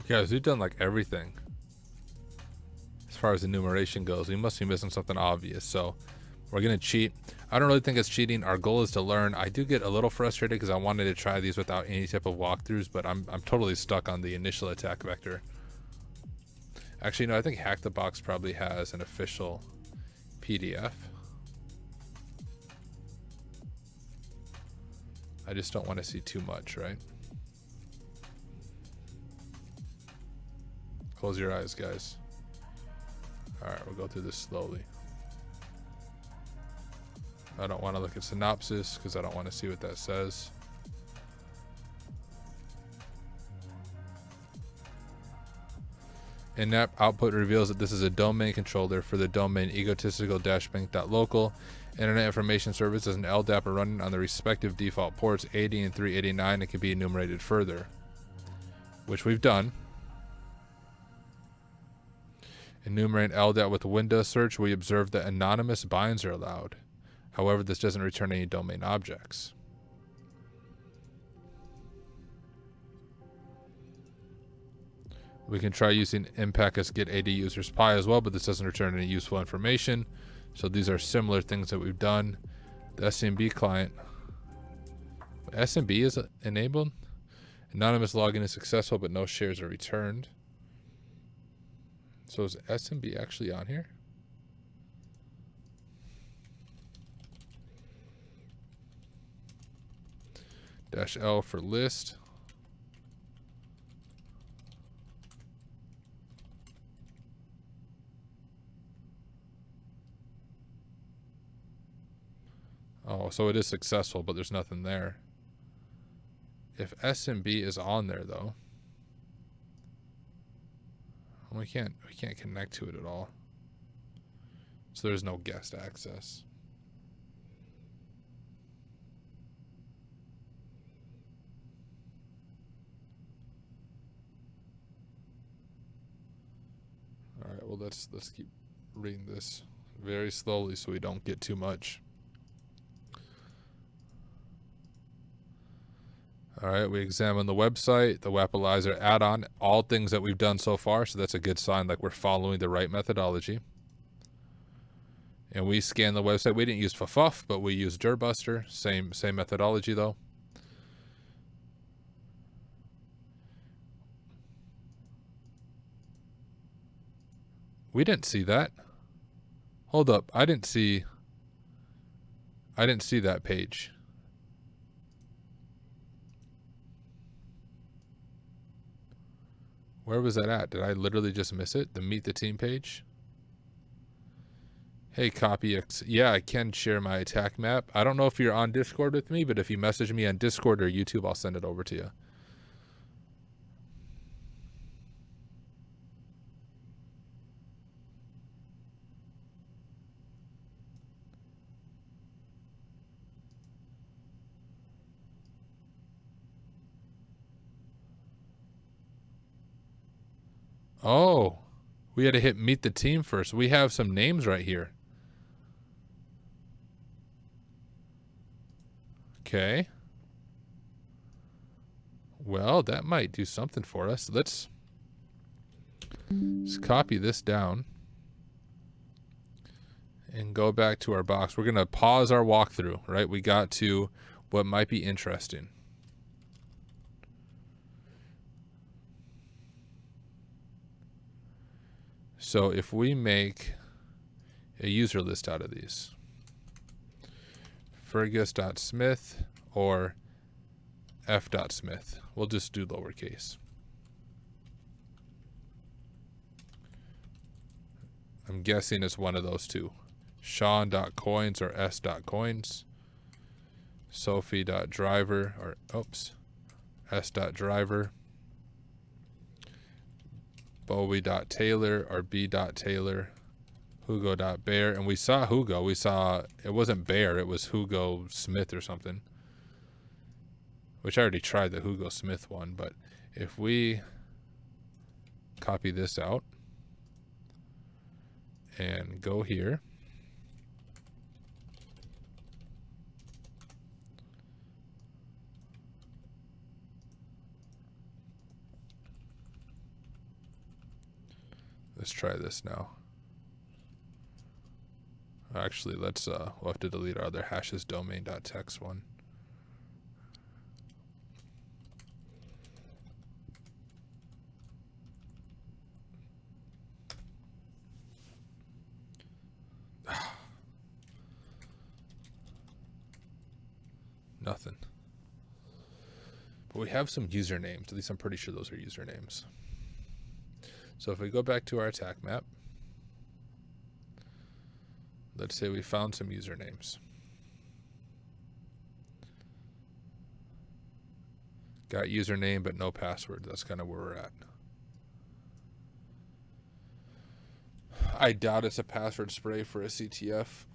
Guys, we've done like everything as far as enumeration goes. We must be missing something obvious, so we're gonna cheat. I don't really think it's cheating. Our goal is to learn. I do get a little frustrated because I wanted to try these without any type of walkthroughs, but I'm totally stuck on the initial attack vector. Actually, no, I think HackTheBox probably has an official PDF. I just don't want to see too much, right? Close your eyes, guys. All right, we'll go through this slowly. I don't want to look at synopsis because I don't want to see what that says. In-app output reveals that this is a domain controller for the domain egotistical-bank.local. Internet Information Service as an LDAP are running on the respective default ports 80 and 389 and can be enumerated further, which we've done. Enumerate LDAP with Windows search, we observe that anonymous binds are allowed. However, this doesn't return any domain objects. We can try using impact as get AD users pi as well, but this doesn't return any useful information. So these are similar things that we've done. The SMB client. SMB is enabled. Anonymous login is successful, but no shares are returned. So is SMB actually on here? -L for list. Oh, so it is successful, but there's nothing there. If SMB is on there though, we can't connect to it at all. So there's no guest access. All right, well let's keep reading this very slowly so we don't get too much. All right, we examine the website, the Wapalizer add-on, all things that we've done so far, so that's a good sign, like we're following the right methodology. And we scan the website. We didn't use FFUF, but we used Dirbuster, same methodology though. We didn't see that. Hold up, I didn't see that page. Where was that at? Did I literally just miss it? The Meet the Team page? Hey, CopyX. Yeah, I can share my attack map. I don't know if you're on Discord with me, but if you message me on Discord or YouTube, I'll send it over to you. Oh, we had to hit Meet the Team first. We have some names right here. Okay. Well, that might do something for us. Let's copy this down. and go back to our box. We're going to pause our walkthrough, right? We got to what might be interesting. So if we make a user list out of these, Fergus.Smith or F.Smith, we'll just do lowercase. I'm guessing it's one of those two. Sean.Coins or S.Coins. Sophie.Driver or, S.Driver. Bowie.Taylor or B.Taylor. Hugo.Bear. And we saw Hugo. We saw, it wasn't Bear, it was Hugo Smith or something. Which I already tried the Hugo Smith one, but if we copy this out and go here, let's try this now. Actually, let's we'll have to delete our other hashes domain.text one. Nothing. But we have some usernames. At least I'm pretty sure those are usernames. So if we go back to our attack map, let's say we found some usernames. Got username but no password. That's kind of where we're at. I doubt it's a password spray for a CTF.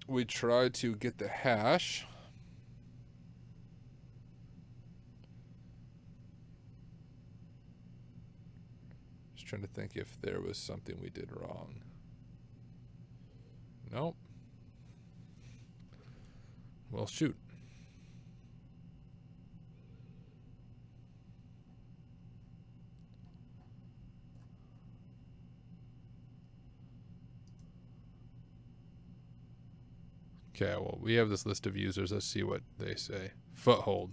We try to get the hash. Just trying to think if there was something we did wrong. Nope. Well, shoot. Okay, well, we have this list of users. Let's see what they say. Foothold.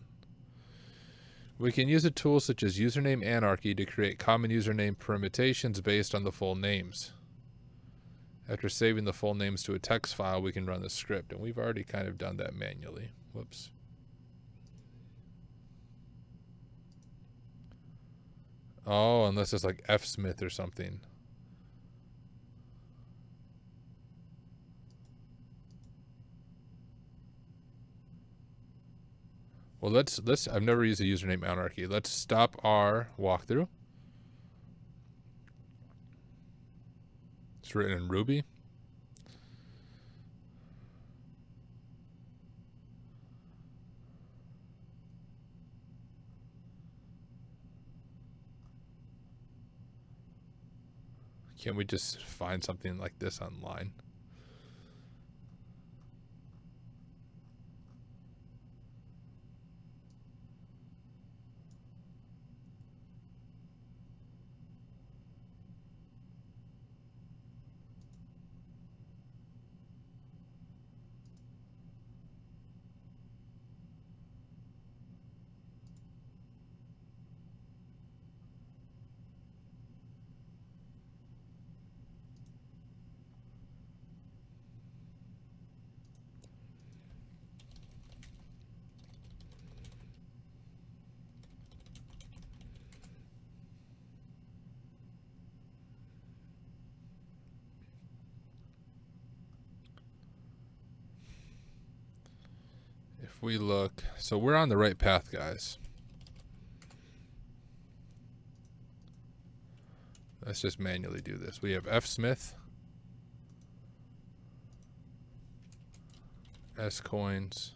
We can use a tool such as username anarchy to create common username permutations based on the full names. After saving the full names to a text file, we can run the script. And we've already kind of done that manually. Whoops. Oh, unless it's like F Smith or something. Well, let's I've never used a username anarchy. Let's stop our walkthrough. It's written in Ruby. Can't we just find something like this online? If we look, so we're on the right path, guys. Let's just manually do this. We have F Smith, S Coins,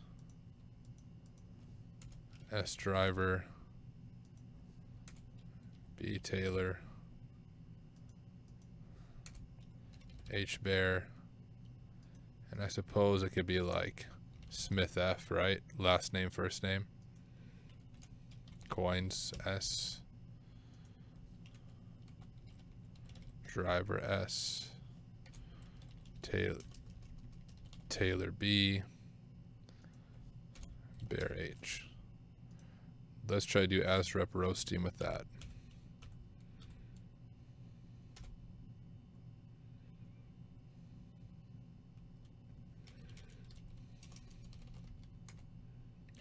S Driver, B Taylor, H Bear, and I suppose it could be like Smith F, right? Last name, first name. Coins S. Driver S. Taylor B, Bear H. Let's try to do ASREP roasting with that.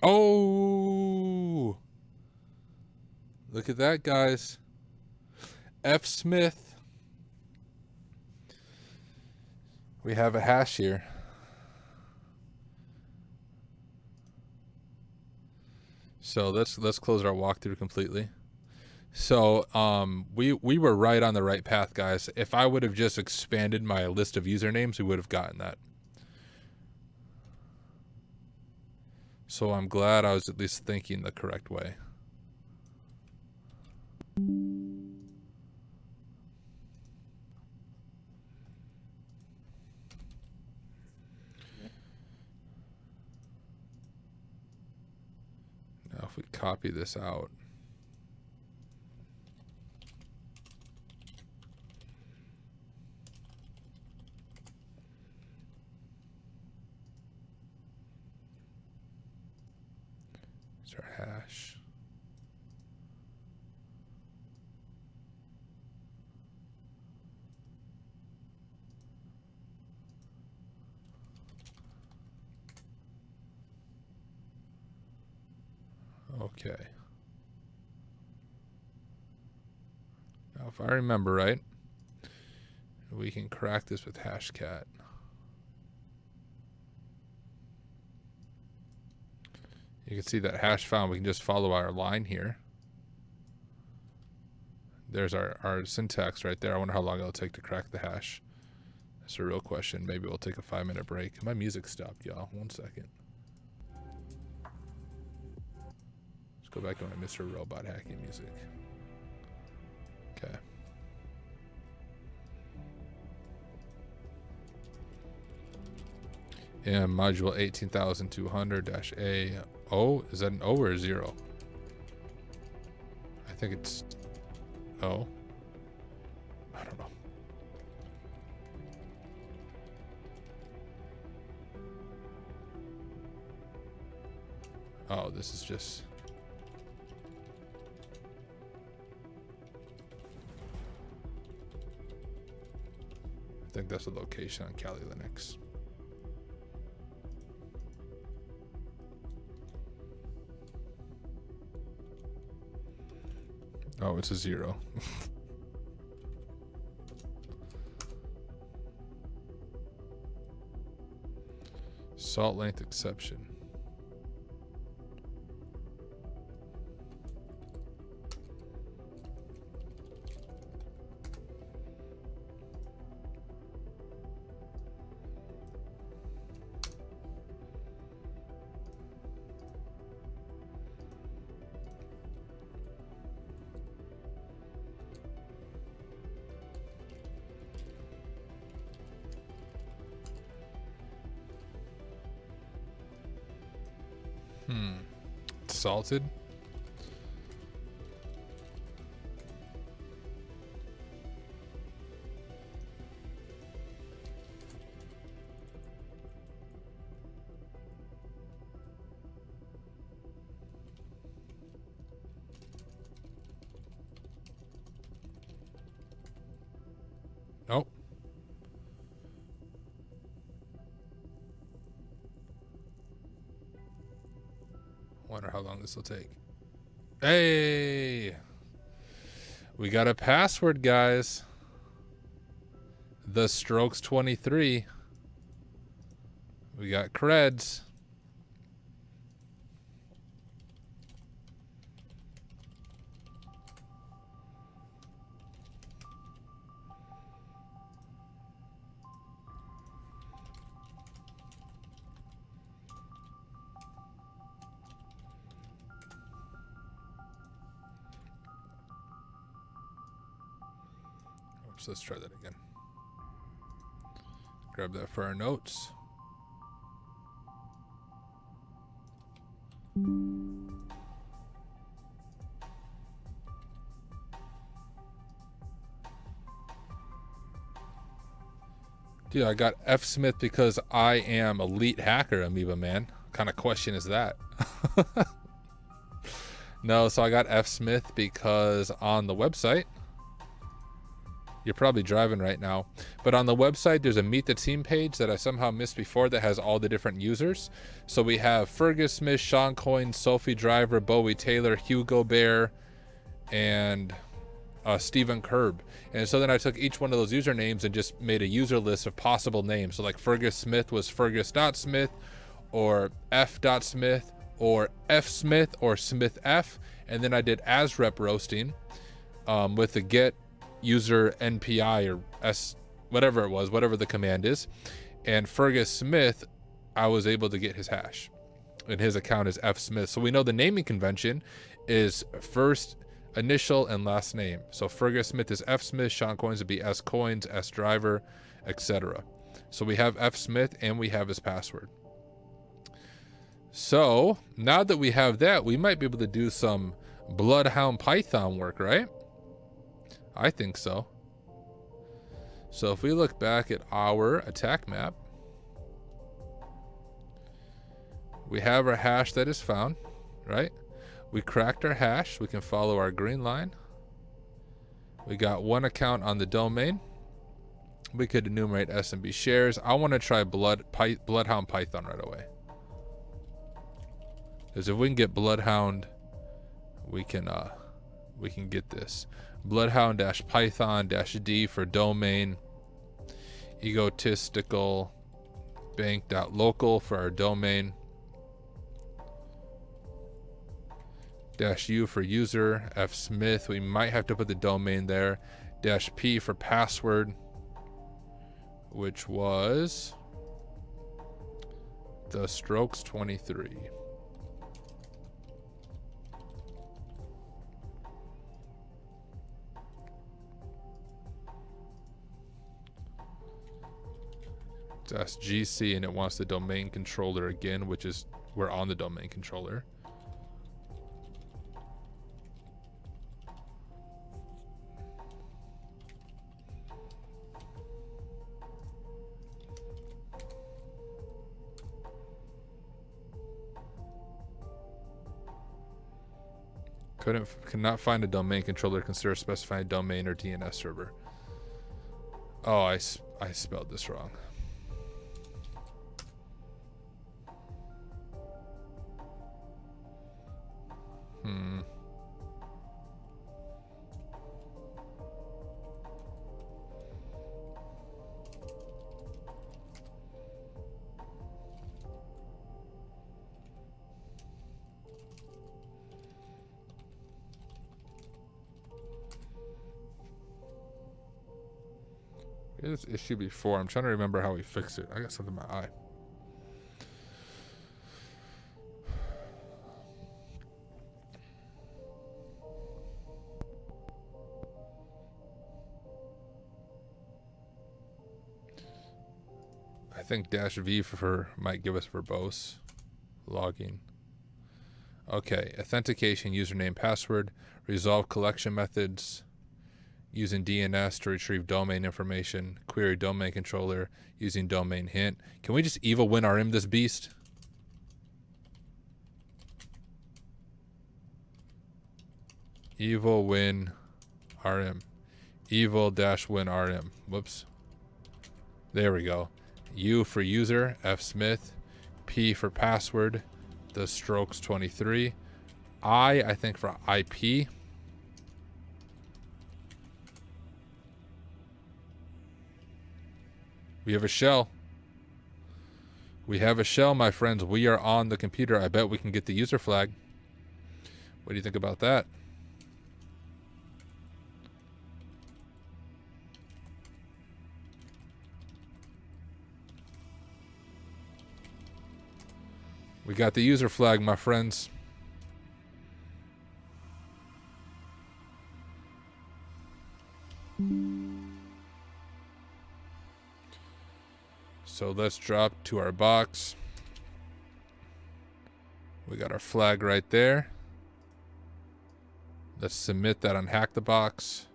Oh, look at that, guys. F Smith. We have a hash here. So let's close our walkthrough completely. So we were right on the right path, guys. If I would have just expanded my list of usernames, we would have gotten that. So I'm glad I was at least thinking the correct way. Now if we copy this out. It's our hash. Okay. Now, if I remember right, we can crack this with hashcat. You can see that hash found. We can just follow our line here. There's our syntax right there. I wonder how long it'll take to crack the hash. That's a real question. Maybe we'll take a 5-minute break. My music stopped, y'all. 1 second. Let's go back to my Mr. Robot hacking music. Okay. And module 18,200-A. O? Is that an O or a 0? I think it's O. I don't know. Oh, this is just... I think that's a location on Kali Linux. Oh, it's a 0. Salt length exception. Salted. Nope. Wonder how long this will take. Hey, we got a password, guys. The Strokes 23. We got creds. Oops, let's try that again. Grab that for our notes. Dude, I got F Smith because I am elite hacker, Amoeba man. What kind of question is that? No, so I got F Smith because on the website, you're probably driving right now, but on the website, there's a Meet the Team page that I somehow missed before that has all the different users. So we have Fergus Smith, Sean Coyne, Sophie Driver, Bowie Taylor, Hugo Bear, and Stephen Kerb. And so then I took each one of those usernames and just made a user list of possible names. So like Fergus Smith was Fergus.Smith or F.Smith or F Smith or Smith F. And then I did AsRep roasting with the get user NPI or S, whatever it was, whatever the command is. And Fergus Smith, I was able to get his hash. And his account is F Smith. So we know the naming convention is first initial and last name. So Fergus Smith is F Smith, Sean Coins would be S Coins, S Driver, etc. So we have F Smith and we have his password. So now that we have that, we might be able to do some Bloodhound Python work, right? I think so. So if we look back at our attack map, we have our hash that is found, right? We cracked our hash. We can follow our green line. We got one account on the domain. We could enumerate S&B shares. I want to try Bloodhound Python right away. Because if we can get Bloodhound, we can get this. Bloodhound-Python-D for domain. Egotistical Bank.local for our domain. -U for user. F Smith, we might have to put the domain there. -P for password, which was the strokes 23. That's GC, and it wants the domain controller again, which is we're on the domain controller. Cannot find a domain controller. Consider specifying domain or DNS server. Oh, I spelled this wrong. This issue before. I'm trying to remember how we fixed it. I got something in my eye. I think -V for might give us verbose. Logging. Okay, authentication, username, password, resolve collection methods, using DNS to retrieve domain information, query domain controller, using domain hint. Can we just evil win RM this beast? Evil win RM. Evil-win RM. Whoops. There we go. U for user, F Smith. P for password, the strokes 23. I think for IP. We have a shell. We have a shell, my friends. We are on the computer. I bet we can get the user flag. What do you think about that? We got the user flag, my friends. So let's drop to our box. We got our flag right there. Let's submit that on HackTheBox.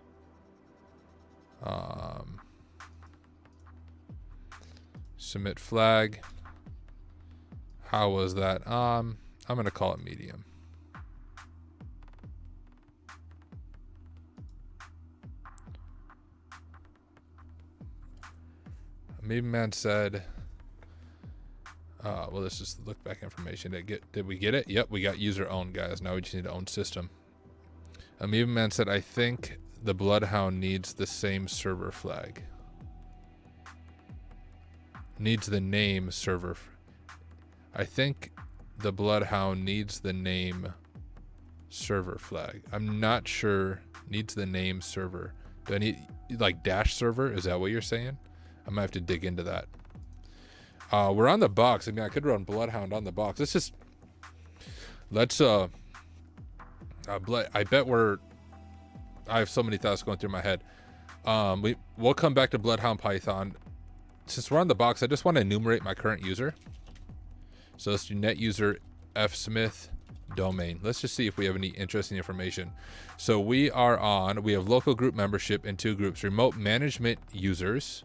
Submit flag. How was that? I'm gonna call it medium. Maybe man said, well, let's just look back information. Did we get it? Yep, we got user owned, guys. Now we just need to own system. Amoeba Man said, I think the Bloodhound needs the same server flag. Needs the name server. I think the Bloodhound needs the name server flag. I'm not sure. Needs the name server. Do I need like dash server? Is that what you're saying? I might have to dig into that. We're on the box. I mean, I could run Bloodhound on the box. Let's I bet I have so many thoughts going through my head. We'll come back to Bloodhound Python. Since we're on the box, I just want to enumerate my current user. So let's do net user fsmith domain. Let's just see if we have any interesting information. So we have local group membership in 2 groups, remote management users.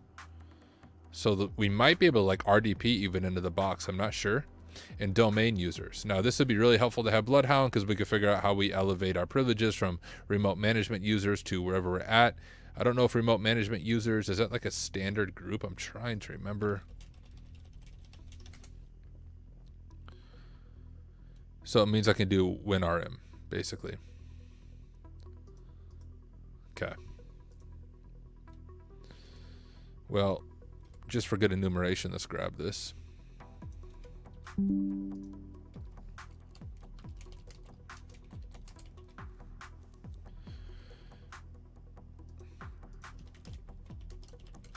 So we might be able to like RDP even into the box. I'm not sure. And domain users. Now this would be really helpful to have Bloodhound because we could figure out how we elevate our privileges from remote management users to wherever we're at. I don't know if remote management users, is that like a standard group? I'm trying to remember. So it means I can do WinRM basically. Okay. Well, just for good enumeration, let's grab this.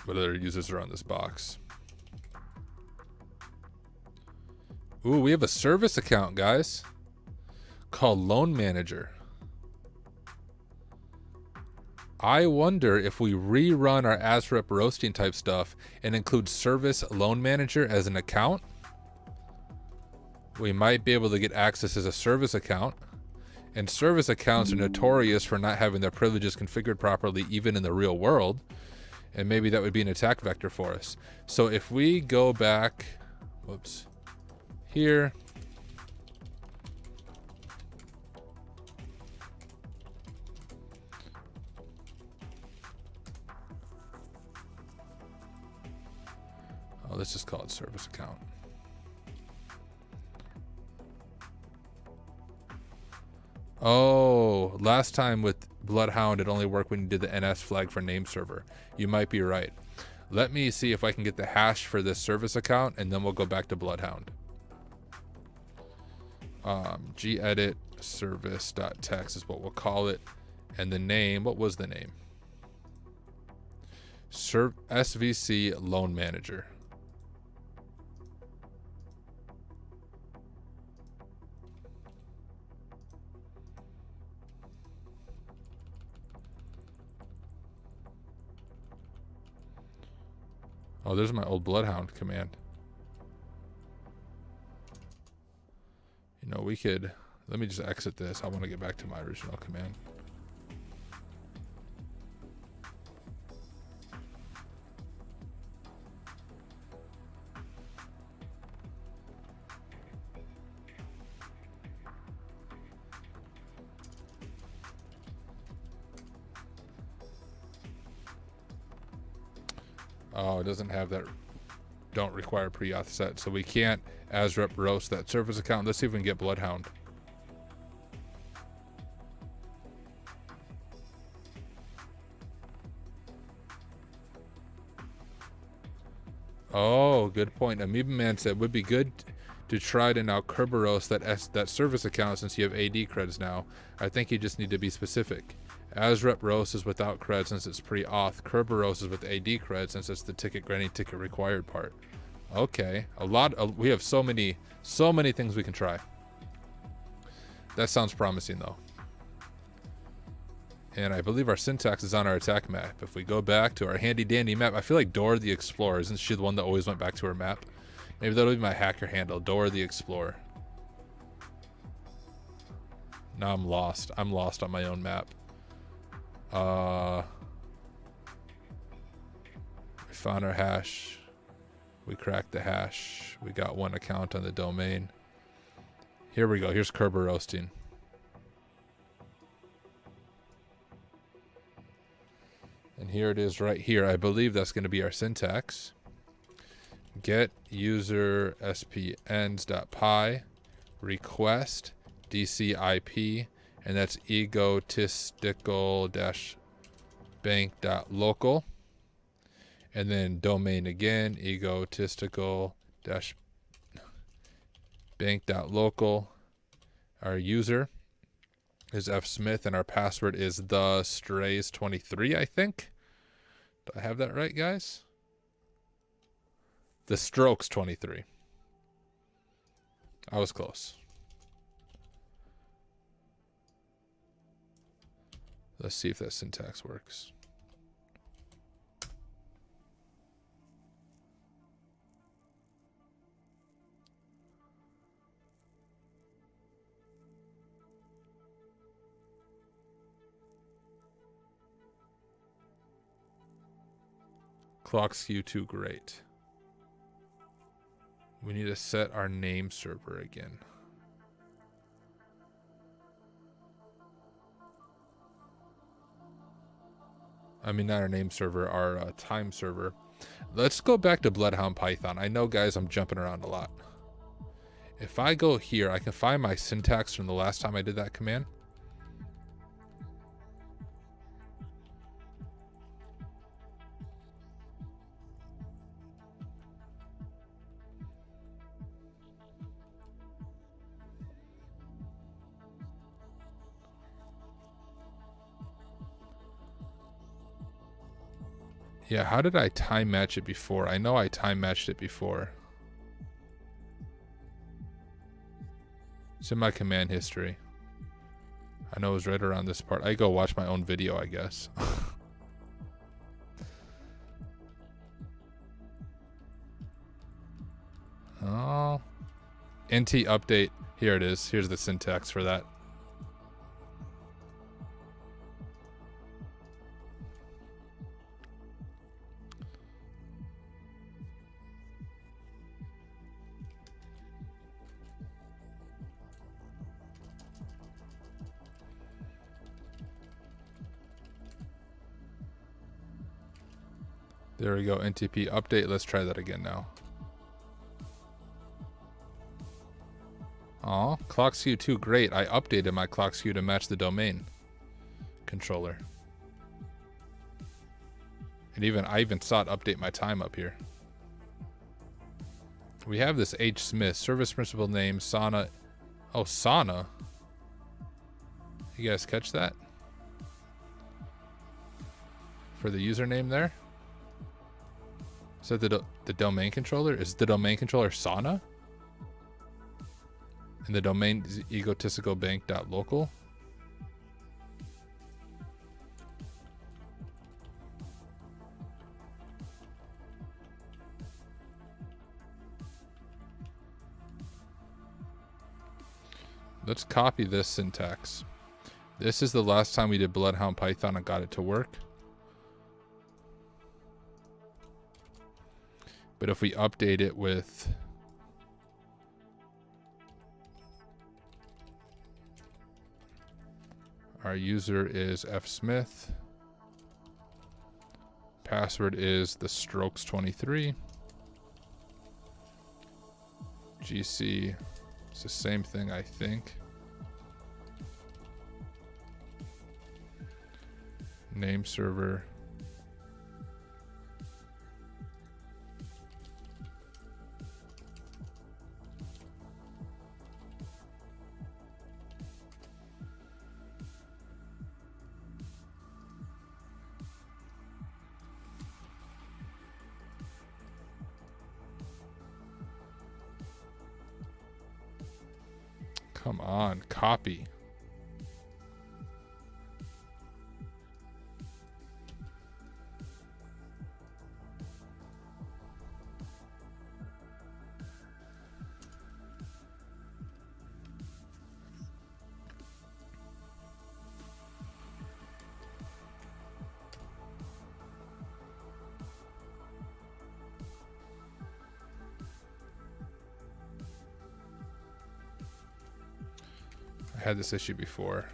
What other users are on this box? Ooh, we have a service account, guys, called Loan Manager. I wonder if we rerun our ASREP roasting type stuff and include Service Loan Manager as an account, we might be able to get access as a service account. And service accounts are notorious for not having their privileges configured properly, even in the real world. And maybe that would be an attack vector for us. So if we go back, whoops, here. Oh, let's just call it service account. Oh, last time with Bloodhound, it only worked when you did the NS flag for name server. You might be right. Let me see if I can get the hash for this service account, and then we'll go back to Bloodhound. Gedit service.text is what we'll call it. And the name, what was the name? SVC Loan Manager. Oh, there's my old Bloodhound command. You know, we could, let me just exit this. I want to get back to my original command. Oh, it doesn't have that, don't require pre-auth set, so we can't ASREP roast that service account. Let's see if we can get Bloodhound. Oh, good point. Amoeba Man said, would be good to try to now Kerberos that service account since you have AD creds now. I think you just need to be specific. ASREP roast is without cred since it's pre-auth. Kerberos is with AD cred since it's the ticket granting ticket required part. Okay, we have so many things we can try. That sounds promising though. And I believe our syntax is on our attack map. If we go back to our handy dandy map, I feel like Dora the Explorer, isn't she the one that always went back to her map? Maybe that'll be my hacker handle, Dora the Explorer. Now I'm lost. I'm lost on my own map. We found our hash. We cracked the hash. We got one account on the domain. Here we go. Here's Kerber roasting. And here it is right here. I believe that's going to be our syntax. Get user spns.py request DCIP, and that's egotistical-bank.local. And then domain again, egotistical-bank.local. Our user is F Smith, and our password is the strays23, I think. Do I have that right, guys? The strokes 23. I was close. Let's see if that syntax works. Clock skew too great. We need to set our name server again. I mean, not our name server, our time server. Let's go back to Bloodhound Python. I know, guys, I'm jumping around a lot. If I go here, I can find my syntax from the last time I did that command. Yeah, how did I time match it before? I know I time matched it before. It's in my command history. I know it was right around this part. I go watch my own video, I guess. Oh. NT update. Here it is. Here's the syntax for that. There we go, NTP update. Let's try that again now. Aw, clock skew too great. I updated my clock skew to match the domain controller. And I even saw it update my time up here. We have this H. Smith, service principal name, Sauna. Oh, Sauna. You guys catch that? For the username there? Is that the domain controller? Is the domain controller Sauna? And the domain is egotisticalbank.local. Let's copy this syntax. This is the last time we did Bloodhound Python and got it to work. But if we update it with our user is F Smith, password is the strokes 23, GC, it's the same thing, I think. Name server. Come on, copy. I had this issue before.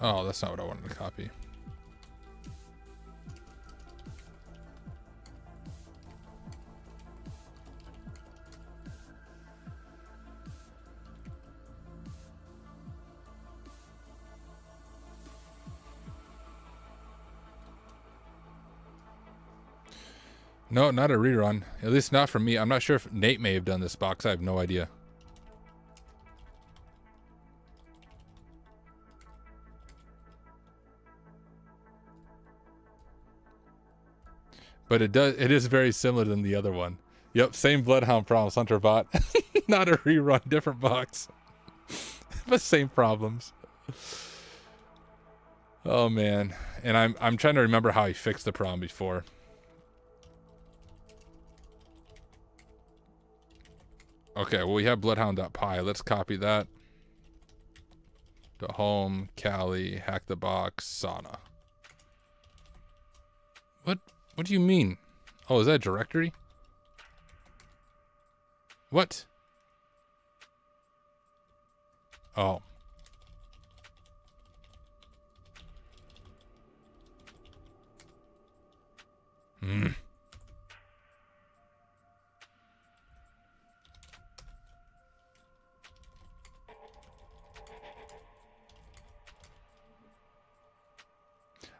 Oh, that's not what I wanted to copy. No, not a rerun. At least not for me. I'm not sure if Nate may have done this box. I have no idea. But it is very similar than the other one. Yep, same Bloodhound problems, Hunter bot. Not a rerun, different box. But same problems. Oh man. And I'm trying to remember how he fixed the problem before. Okay, well we have bloodhound.py. Let's copy that. To home, Kali, HackTheBox, Sauna. What do you mean? Oh, is that a directory? What? Oh. Hmm.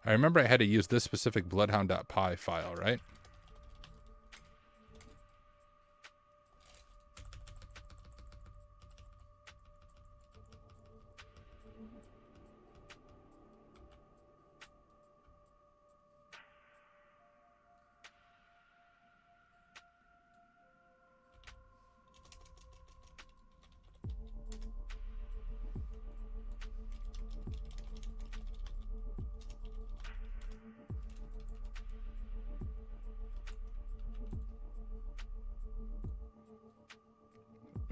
I remember I had to use this specific bloodhound.py file, right?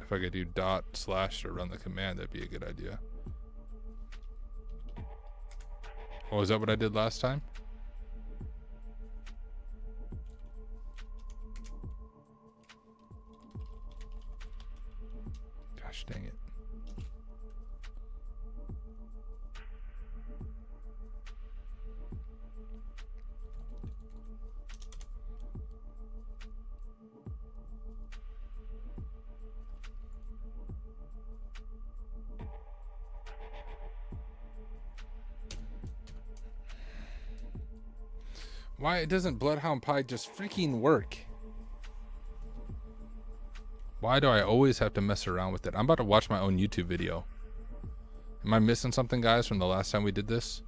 If I could do // to run the command, that'd be a good idea. Oh, is that what I did last time? Gosh dang it. Why doesn't Bloodhound Pie just freaking work? Why do I always have to mess around with it? I'm about to watch my own YouTube video. Am I missing something, guys, from the last time we did this?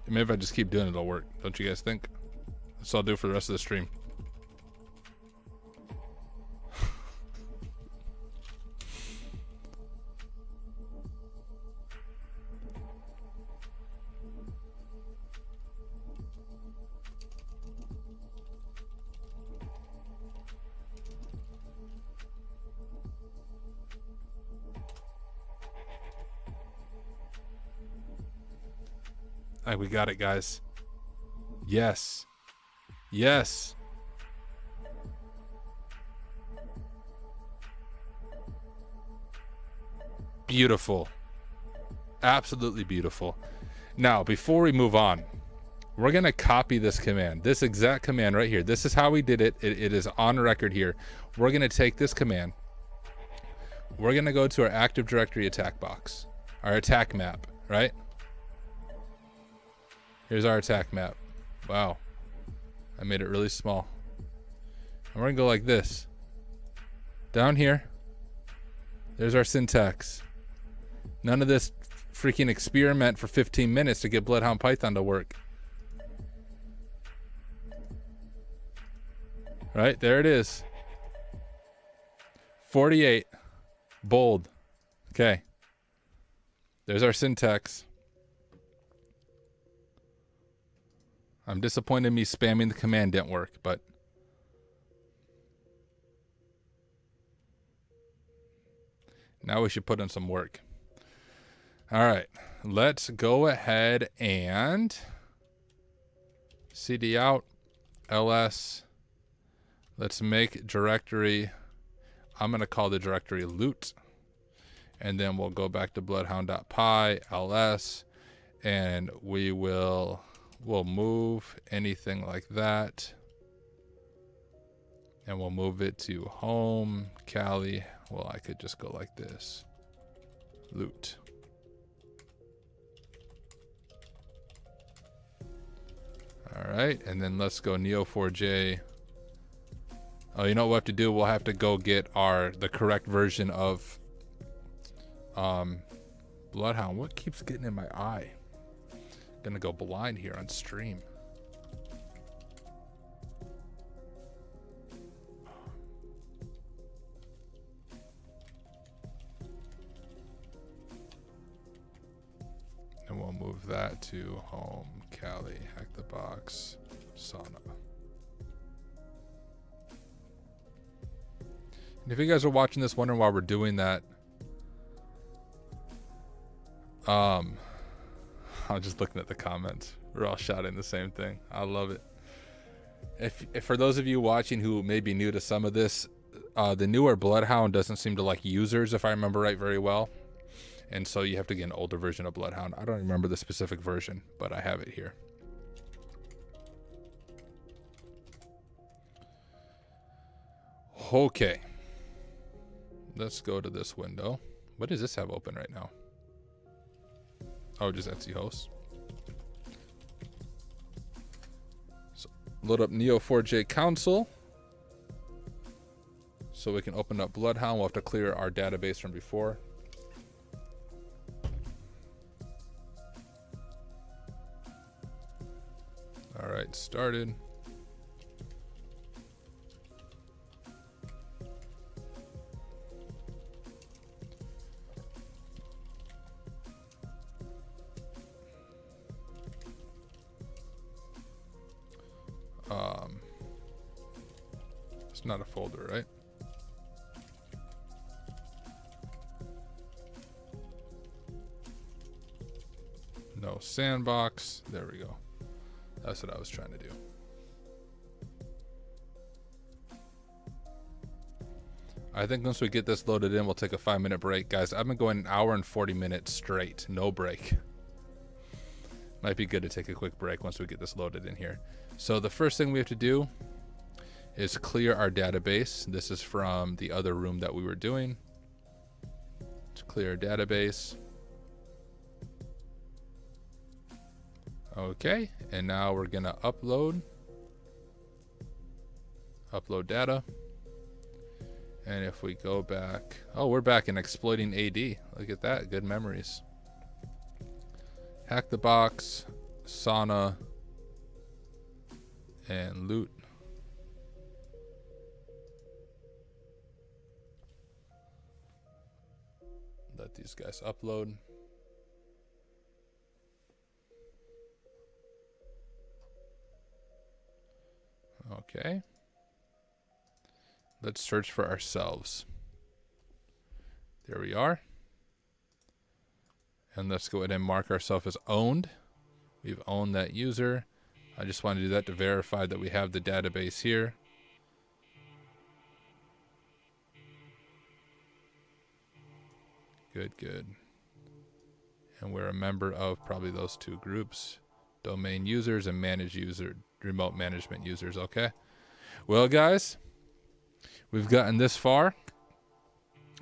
Maybe if I just keep doing it, it'll work. Don't you guys think? That's all I'll do for the rest of the stream. All right, we got it, guys. Yes. Yes. Beautiful. Absolutely beautiful. Now, before we move on, we're going to copy this command. This exact command right here. This is how we did it. It is on record here. We're going to take this command. We're going to go to our Active Directory attack box. Our attack map, right? Here's our attack map. Wow. I made it really small. And we're going to go like this. Down here. There's our syntax. None of this freaking experiment for 15 minutes to get Bloodhound Python to work. Right, there it is. 48. Bold. Okay. There's our syntax. I'm disappointed me spamming the command didn't work, but now we should put in some work. All right. Let's go ahead and cd out ls. Let's make directory. I'm going to call the directory loot. And then we'll go back to bloodhound.py ls, and we'll move anything like that. And we'll move it to home, Cali. Well, I could just go like this. Loot. All right, and then let's go Neo4j. Oh, you know what we'll have to do? We'll have to go get the correct version of Bloodhound. What keeps getting in my eye? Gonna go blind here on stream. And we'll move that to home, Cali, HackTheBox, Sauna. And if you guys are watching this wondering why we're doing that, I'm just looking at the comments. We're all shouting the same thing. I love it. If for those of you watching who may be new to some of this, the newer Bloodhound doesn't seem to like users, if I remember right, very well. And so you have to get an older version of Bloodhound. I don't remember the specific version, but I have it here. Okay. Let's go to this window. What does this have open right now? Oh, just Etsy host. So load up Neo4j console. So we can open up Bloodhound. We'll have to clear our database from before. All right, started. It's not a folder, right? No sandbox. There we go. That's what I was trying to do. I think once we get this loaded in, we'll take a 5-minute break. Guys, I've been going an hour and 40 minutes straight. No break. Might be good to take a quick break once we get this loaded in here. So the first thing we have to do is clear our database. This is from the other room that we were doing. Let's clear our database. Okay, and now we're gonna upload data. And if we go back, oh, we're back in exploiting AD. Look at that, good memories. HackTheBox, Sauna, and loot. Let these guys upload. Okay. Let's search for ourselves. There we are. And let's go ahead and mark ourselves as owned. We've owned that user. I just want to do that to verify that we have the database here. Good, good. And we're a member of probably those two groups, domain users and manage user, remote management users. Okay. Well, guys, we've gotten this far.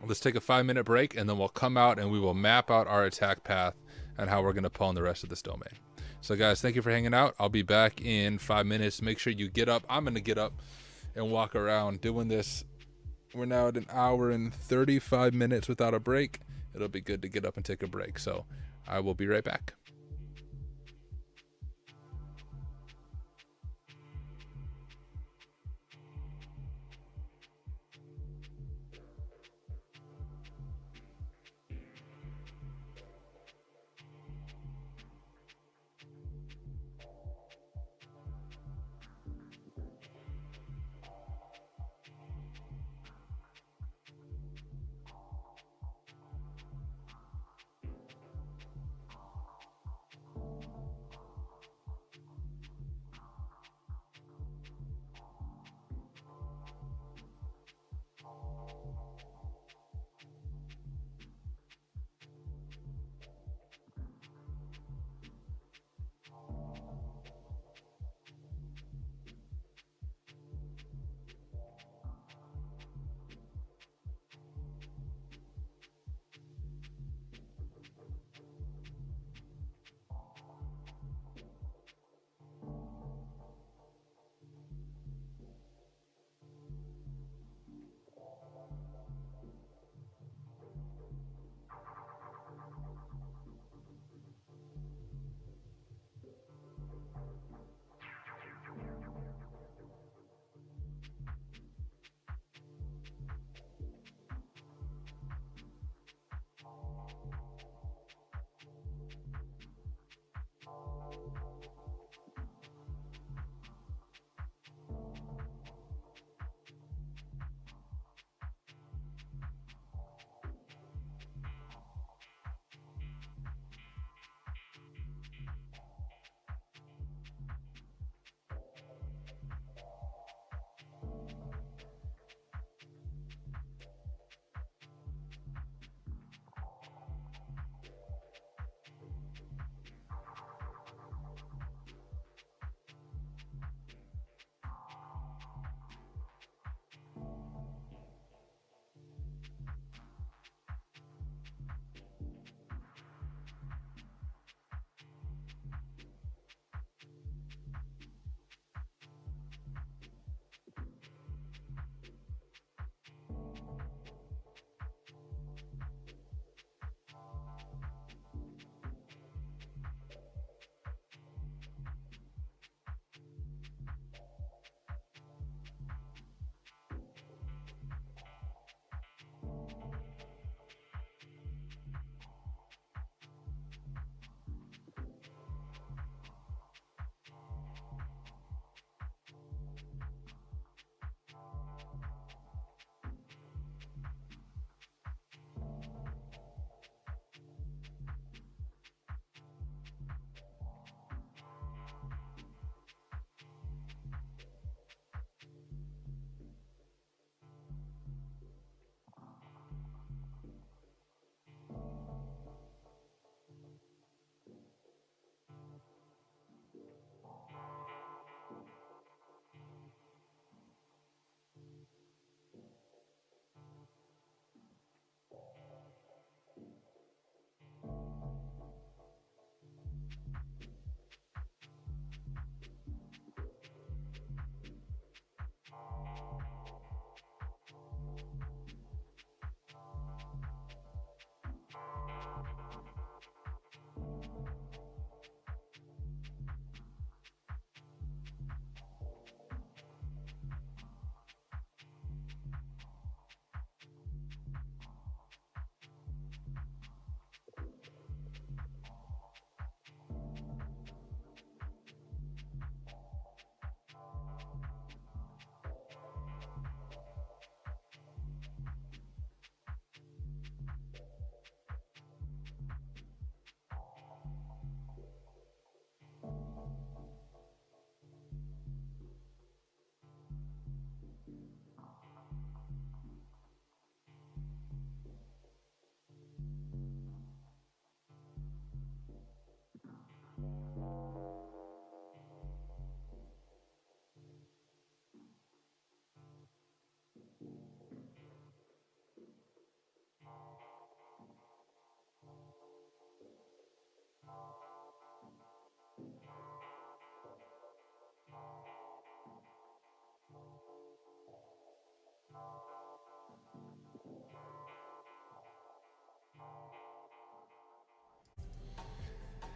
Let's take a 5-minute break, and then we'll come out and we will map out our attack path and how we're going to pawn the rest of this domain. So, guys, thank you for hanging out. I'll be back in 5 minutes. Make sure you get up. I'm going to get up and walk around doing this. We're now at 1 hour and 35 minutes without a break. It'll be good to get up and take a break. So I will be right back.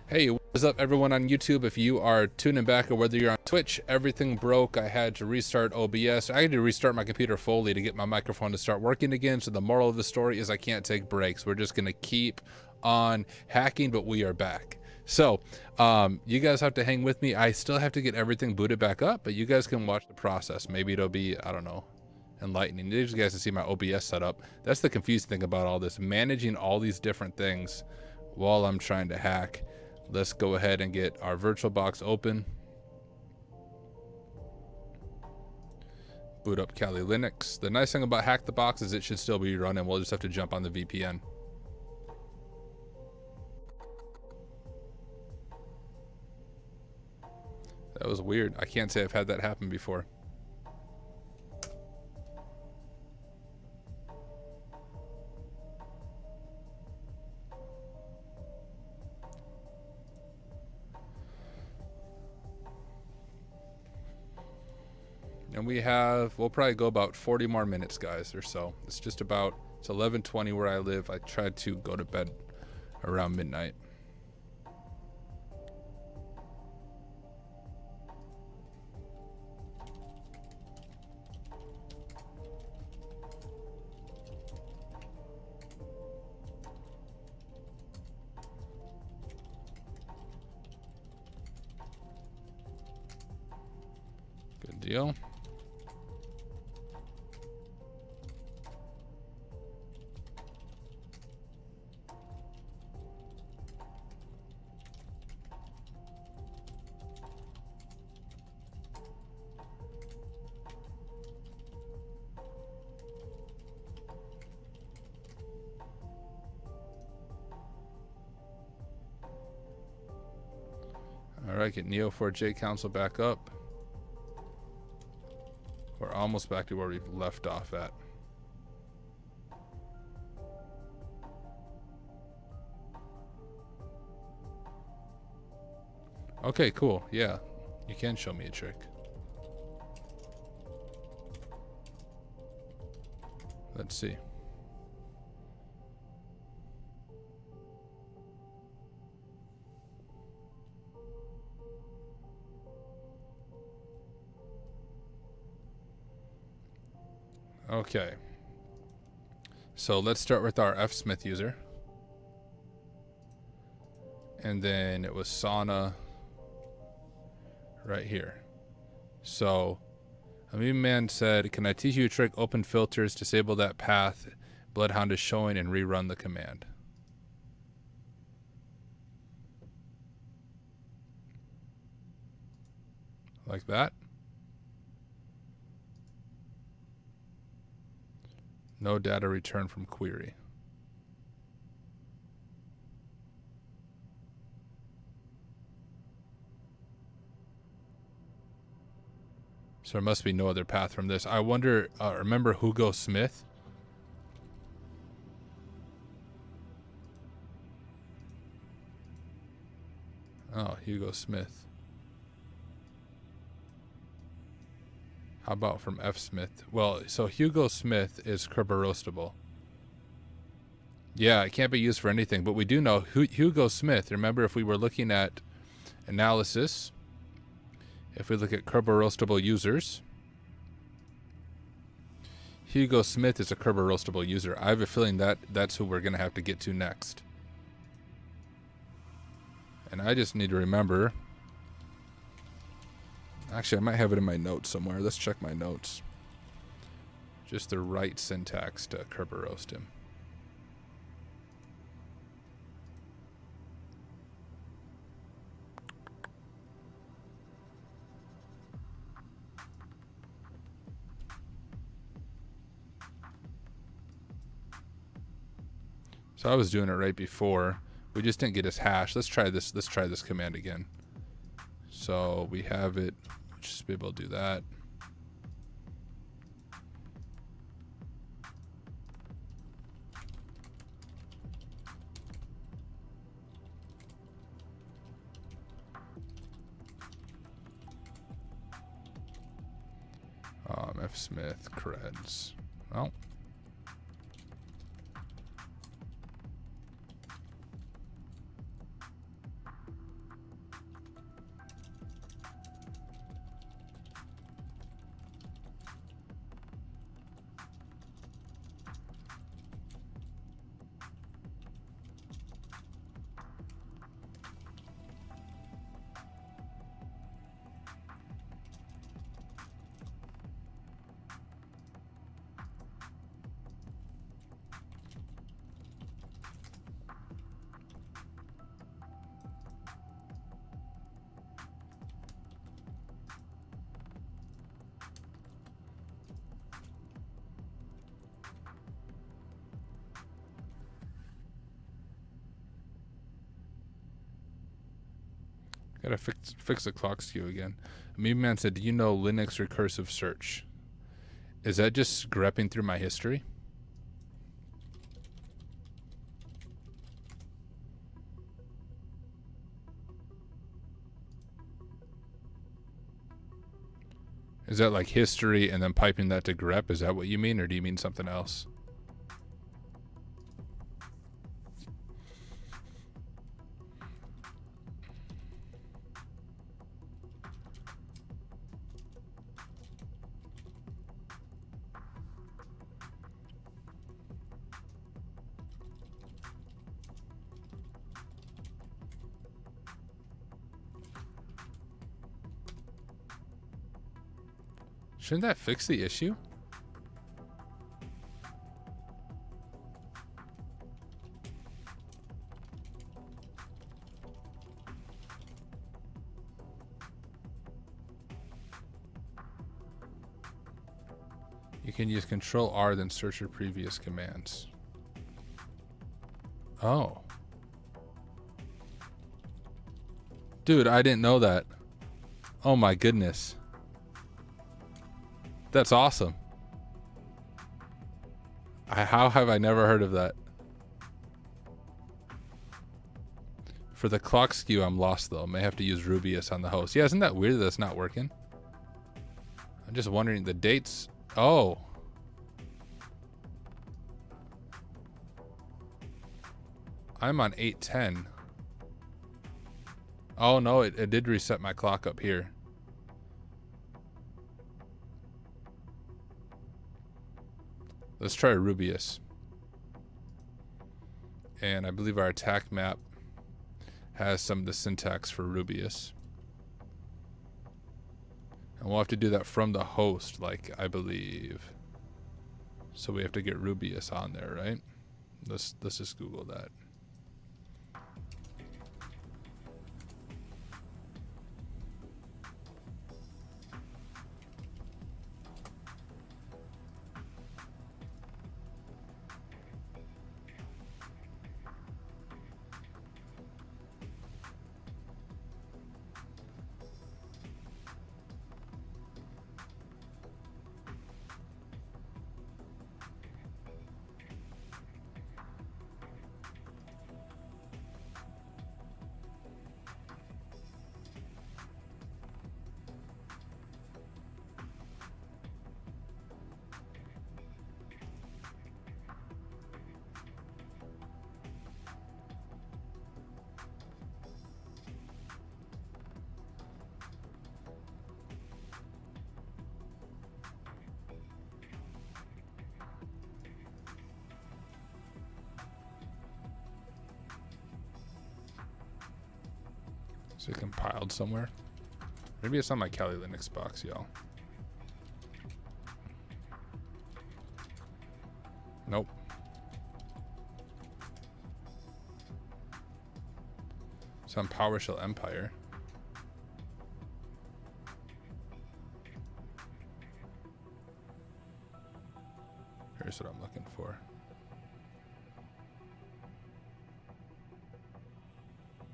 Hey, what is up everyone on YouTube? If you are tuning back or whether you're on Twitch, everything broke. I had to restart OBS. I had to restart my computer fully to get my microphone to start working again. So the moral of the story is I can't take breaks. We're just going to keep on hacking, but we are back. So you guys have to hang with me. I still have to get everything booted back up, but you guys can watch the process. Maybe it'll be, I don't know, enlightening. You guys can see my OBS setup. That's the confusing thing about all this, managing all these different things while I'm trying to hack. Let's go ahead and get our VirtualBox open. Boot up Kali Linux. The nice thing about HackTheBox is it should still be running. We'll just have to jump on the VPN. That was weird. I can't say I've had that happen before. And we'll probably go about 40 more minutes, guys, or so. It's just about, it's 11:20 where I live. I tried to go to bed around midnight. Good deal. All right, get Neo4j console back up. We're almost back to where we've left off at. Okay, cool. Yeah, you can show me a trick. Let's see. Okay. So let's start with our fsmith user. And then it was Sauna right here. So a meme man said, can I teach you a trick? Open filters, disable that path Bloodhound is showing, and rerun the command. Like that. No data returned from query. So there must be no other path from this. I wonder, remember Hugo Smith? Oh, Hugo Smith. How about from fsmith? Well, so Hugo Smith is Kerberostable. Yeah, it can't be used for anything, but we do know Hugo Smith. Remember, if we were looking at analysis, if we look at Kerberostable users, Hugo Smith is a Kerberostable user. I have a feeling that that's who we're going to have to get to next. And I just need to remember. Actually, I might have it in my notes somewhere. Let's check my notes. Just the right syntax to Kerberoast him. So I was doing it right before. We just didn't get his hash. Let's try this. Let's try this command again. So we have it. Just be able to do that. F Smith creds. Oh. Gotta fix the clock skew again. Meme Man said, do you know Linux recursive search? Is that just grepping through my history? Is that like history and then piping that to grep? Is that what you mean, or do you mean something else? Shouldn't that fix the issue? You can use Control R, then search your previous commands. Oh. Dude, I didn't know that. Oh my goodness. That's awesome. How have I never heard of that? For the clock skew, I'm lost though. May have to use Rubius on the host. Yeah, isn't that weird that that's not working? I'm just wondering the dates. Oh. I'm on 8:10. Oh no, it did reset my clock up here. Let's try Rubius. And I believe our attack map has some of the syntax for Rubius. And we'll have to do that from the host, like, I believe. So we have to get Rubius on there, right? Let's just Google that. Is it compiled somewhere? Maybe it's on my Kali Linux box, y'all. Nope. It's on PowerShell Empire. Here's what I'm looking for.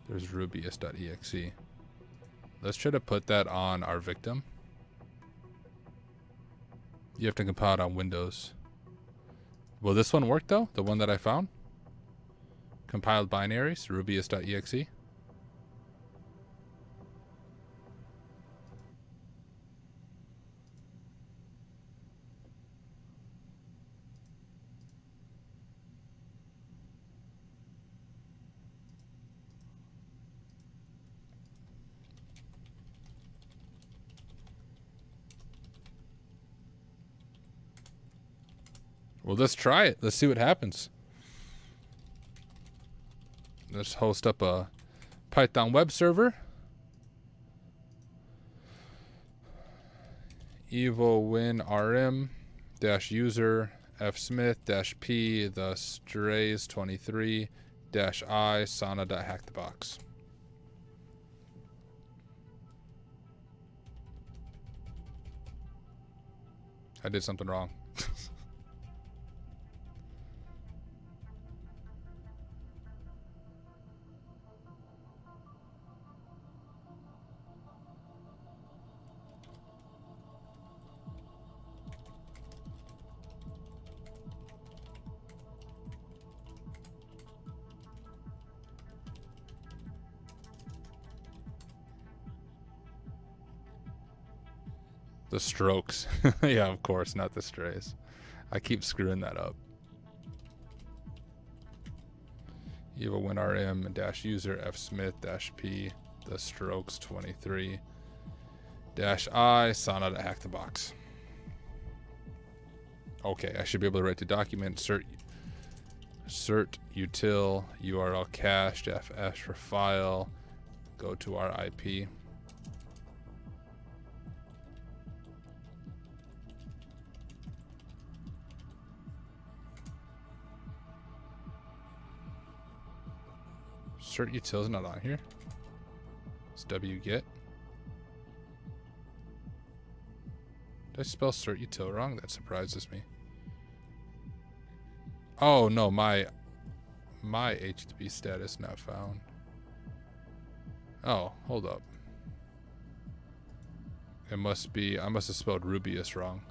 There's Rubius.exe. Let's try to put that on our victim. You have to compile it on Windows. Will this one work though? The one that I found? Compiled binaries, Rubius.exe. Well, let's try it. Let's see what happens. Let's host up a Python web server. evo-win-rm-user fsmith-p the strays 23-i sauna.hackthebox. I did something wrong. The strokes. Yeah, of course, not the strays. I keep screwing that up. evo-win-rm-user fsmith-p the strokes 23-i sauna.hackthebox. Okay, I should be able to write the document. Cert util url cached fs for file. Go to our IP. Cert util is not on here. It's wget. Did I spell cert util wrong? That surprises me. Oh no, my HTTP status not found. Oh, hold up. It must be, I must have spelled Rubius wrong.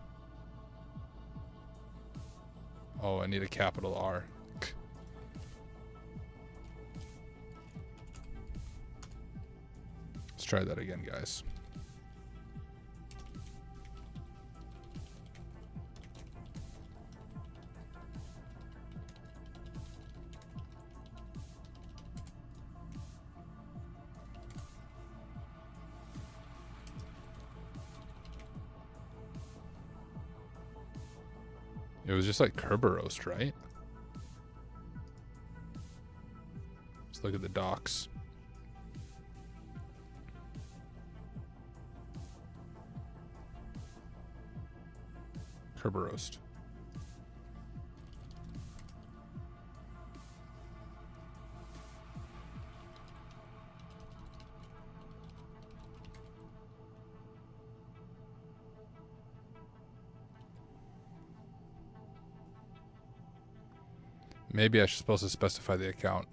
Oh, I need a capital R. Let's try that again, guys. It was just like Kerberos, right? Let's look at the docs. Kerberos. Maybe I should supposed to specify the account.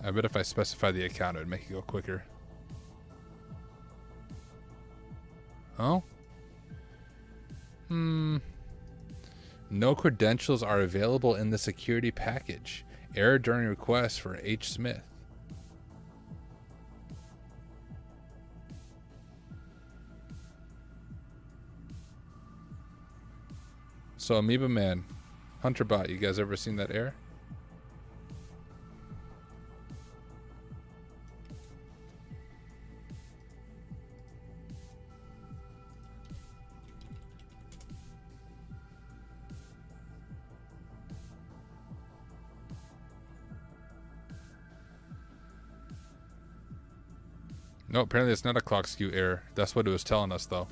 I bet if I specify the account, it would make it go quicker. Oh? No credentials are available in the security package. Error during request for H. Smith. So Amoeba Man, HunterBot, you guys ever seen that error? No, apparently it's not a clock skew error. That's what it was telling us, though.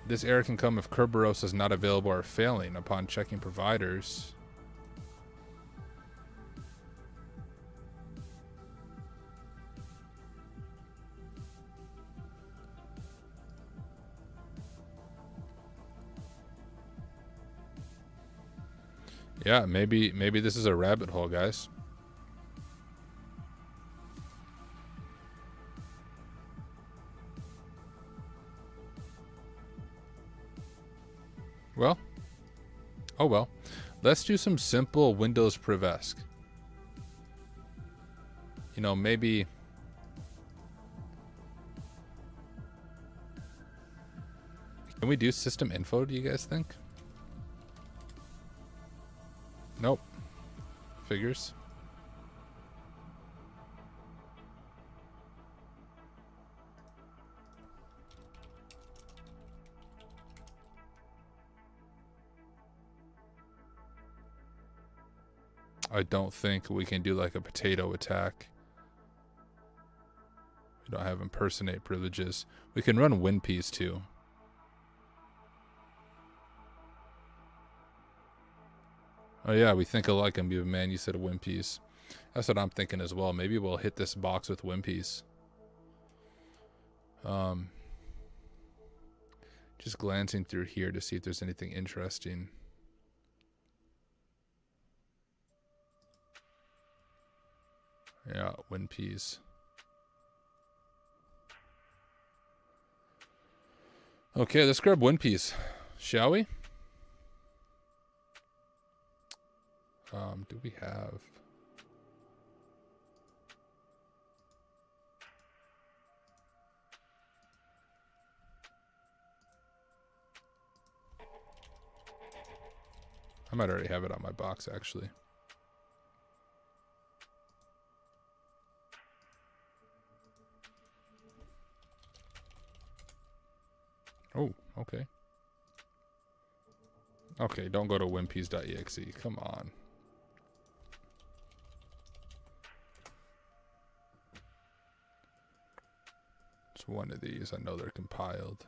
This error can come if Kerberos is not available or failing upon checking providers. Yeah, maybe this is a rabbit hole, guys. Well, oh well. Let's do some simple Windows Privesc. You know, maybe... Can we do system info, do you guys think? Nope. Figures. I don't think we can do like a potato attack. We don't have impersonate privileges. We can run WinPeas too. Oh yeah, we think alike and be a man. You said WinPeas. That's what I'm thinking as well. Maybe we'll hit this box with WinPeas. Just glancing through here to see if there's anything interesting. Yeah, WinPeas. Okay, let's grab WinPeas, shall we? Do we have... I might already have it on my box, actually. Oh, okay. Okay, don't go to winpeas.exe. Come on. It's one of these. I know they're compiled.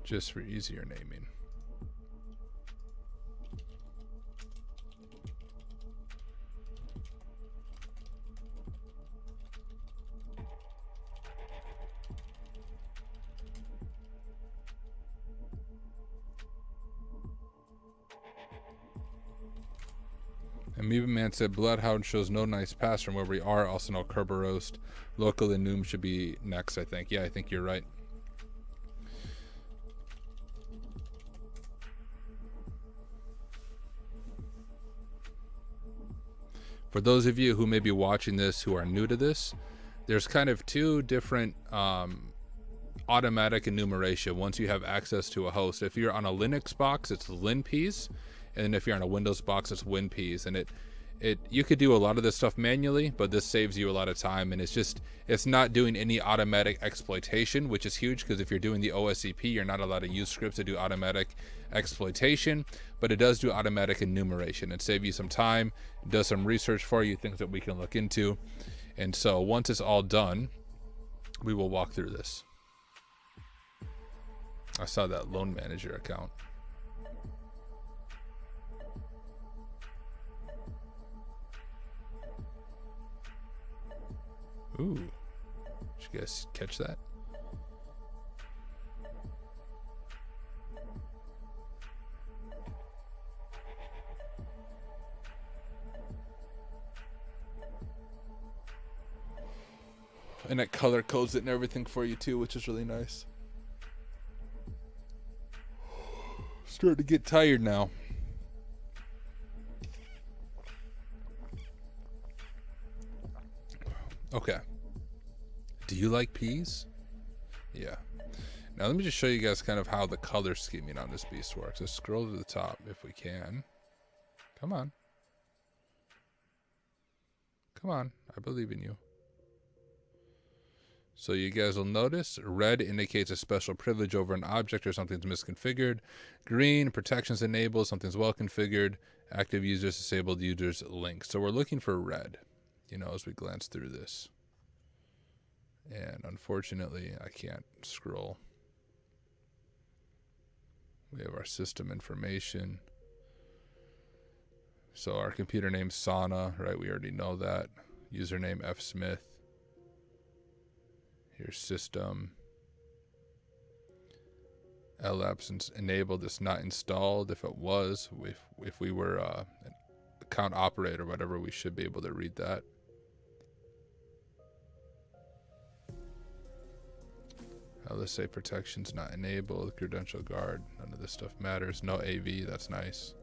Just for easier naming. Amoeba Man said Bloodhound shows no nice pass from where we are. Also no Kerberos. Local Enum should be next, I think. Yeah, I think you're right. For those of you who may be watching this who are new to this, there's kind of two different automatic enumeration once you have access to a host. If you're on a Linux box, it's LinPeas, and if you're on a Windows box, it's WinPeas. And you could do a lot of this stuff manually, but this saves you a lot of time, and it's not doing any automatic exploitation, which is huge, because if you're doing the OSCP, you're not allowed to use scripts to do automatic exploitation, but it does do automatic enumeration and save you some time. It does some research for you, things that we can look into. And so once it's all done, we will walk through this. I saw that loan manager account. Ooh, did you guys catch that? And it color codes it and everything for you too, which is really nice. Starting to get tired now. Okay. Do you like peas? Yeah. Now let me just show you guys kind of how the color scheming on this beast works. Let's scroll to the top if we can. Come on. Come on. I believe in you. So you guys will notice red indicates a special privilege over an object or something's misconfigured. Green, protections enabled, something's well configured. Active users, disabled users, linked. So we're looking for red, as we glance through this. And unfortunately, I can't scroll. We have our system information. So our computer name's Sauna, right? We already know that. Username F Smith. Here's system. LApps enabled. It's not installed. If it was, if we were an account operator or whatever, we should be able to read that. LSA protection's not enabled. Credential guard. None of this stuff matters. No AV. That's nice.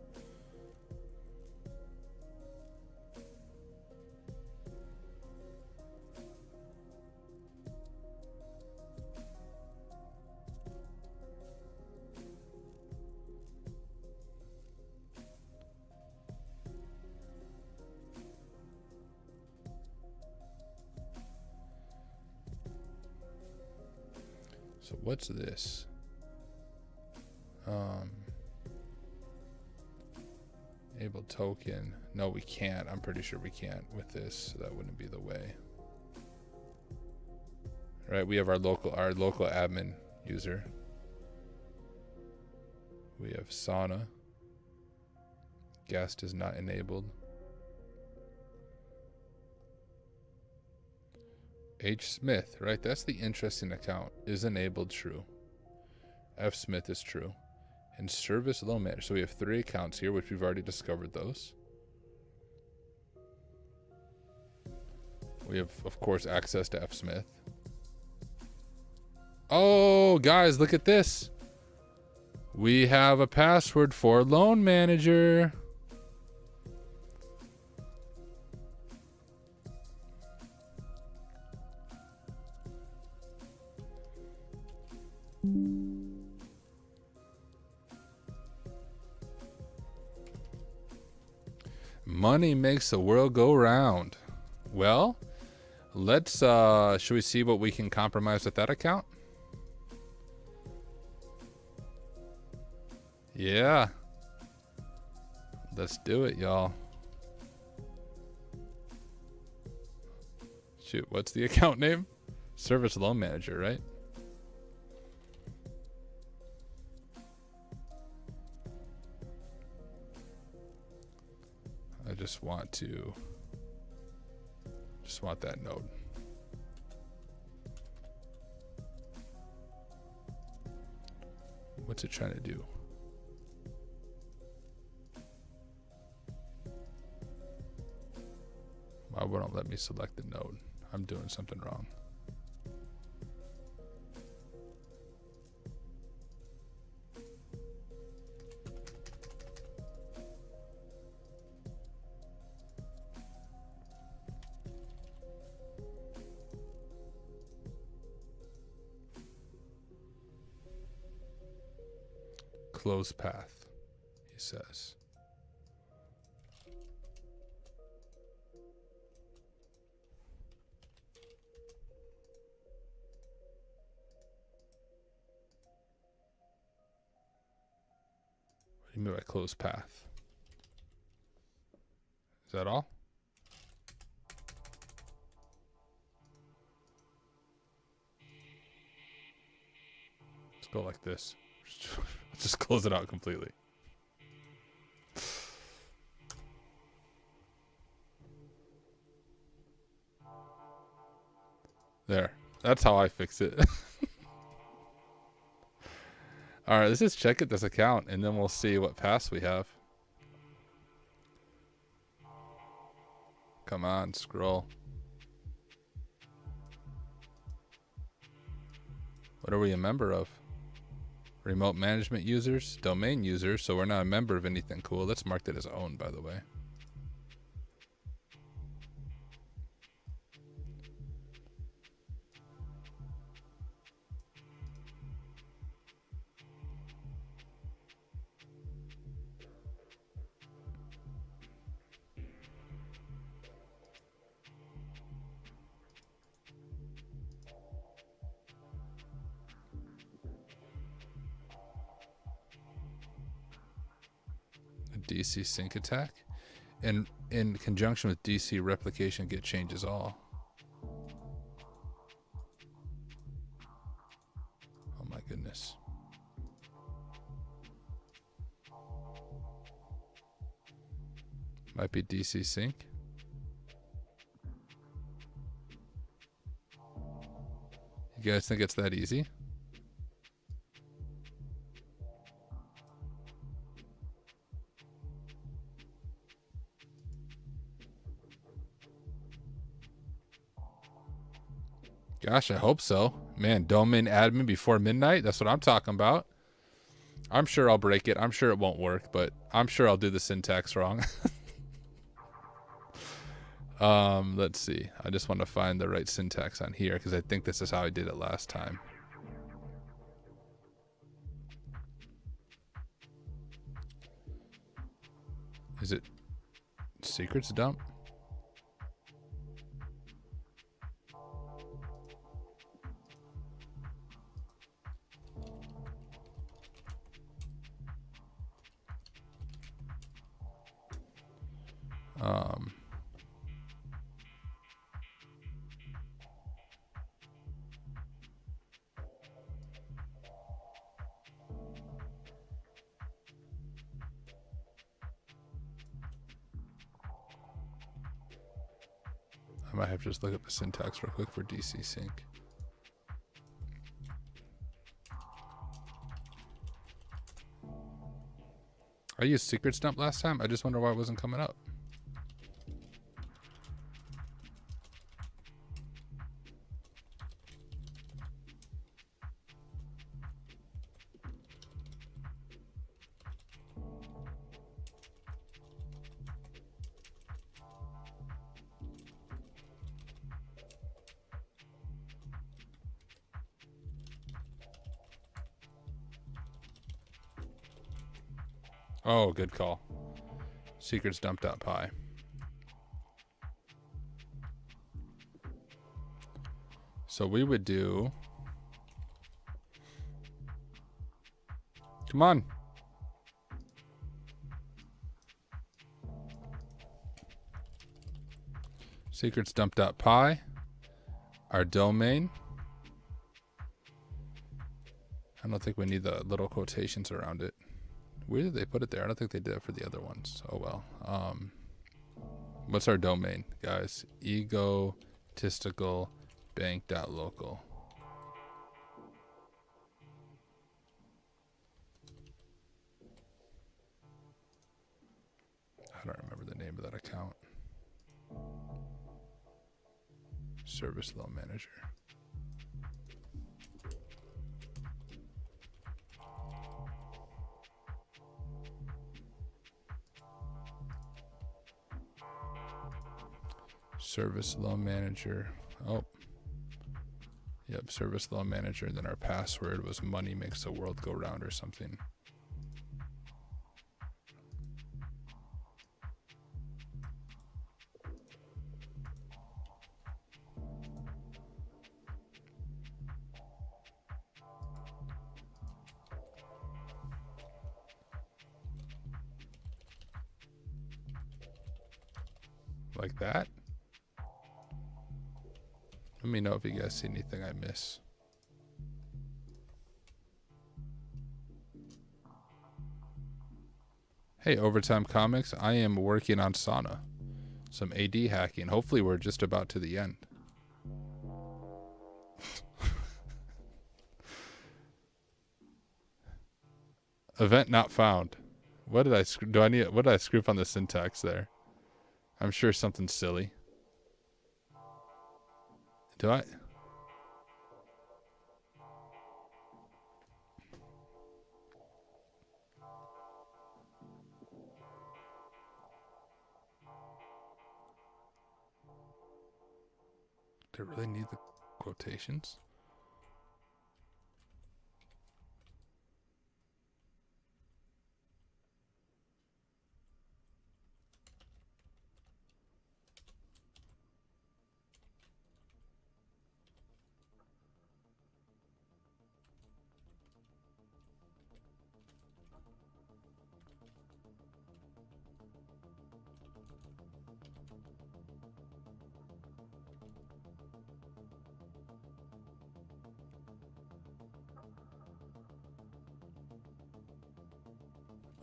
So what's this? Enable token. No, we can't. I'm pretty sure we can't with this. So that wouldn't be the way. All right, we have our local admin user. We have Sauna. Guest is not enabled. H Smith, right? That's the interesting account. Is enabled, true. F Smith is true. And service loan manager. So we have 3 accounts here, which we've already discovered those. We have, of course, access to F Smith. Oh, guys, look at this. We have a password for loan manager. Money makes the world go round. Well, let's should we see what we can compromise with that account? Yeah. Let's do it, y'all. Shoot, what's the account name? Service loan manager, right? I just want that node. What's it trying to do? Why won't it let me select the node? I'm doing something wrong. Close path, he says. What do you mean by close path? Is that all? Let's go like this. Just close it out completely. There. That's how I fix it. All right, let's just check this account and then we'll see what paths we have. Come on, scroll. What are we a member of? Remote management users, domain users, so we're not a member of anything cool. Let's mark that as owned, by the way. DC sync attack, and in conjunction with DC replication get changes all. Oh my goodness. Might be DC sync. You guys think it's that easy? Gosh, I hope so. Man, domain admin before midnight? That's what I'm talking about. I'm sure I'll break it. I'm sure it won't work, but I'm sure I'll do the syntax wrong. Let's see. I just want to find the right syntax on here because I think this is how I did it last time. Is it secrets dump? I might have to just look up the syntax real quick for DC sync. I used secrets dump last time. I just wonder why it wasn't coming up. Oh, good call. Secrets dump.py. So we would do... Come on. Secrets dump.py. Our domain. I don't think we need the little quotations around it. Where did they put it there? I don't think they did it for the other ones. Oh well. What's our domain, guys? Egotistical bank.local. I don't remember the name of that account. Service loan manager. Service loan manager. Oh. Yep, service loan manager. And then our password was money makes the world go round or something. Like that. Let me know if you guys see anything I miss. Hey, Overtime Comics, I am working on Sauna. Some AD hacking. Hopefully we're just about to the end. Event not found. What did I what did I screw up on the syntax there? I'm sure something silly. Do I? Do I really need the quotations?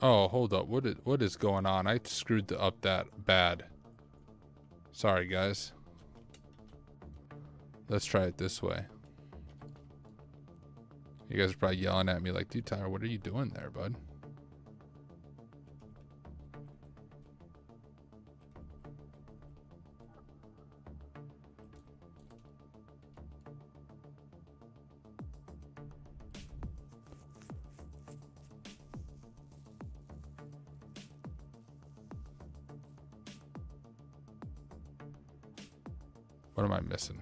Oh, hold up. What is going on? I screwed up that bad. Sorry, guys. Let's try it this way. You guys are probably yelling at me like, dude, Tyler, what are you doing there, bud? What am I missing?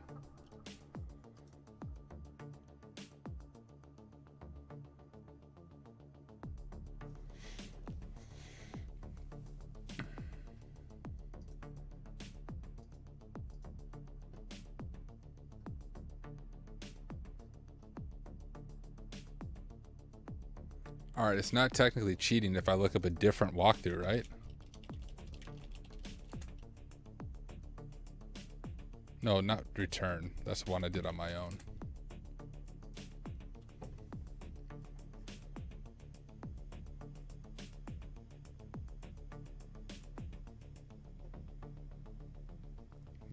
All right, it's not technically cheating if I look up a different walkthrough, right? No, not return. That's the one I did on my own.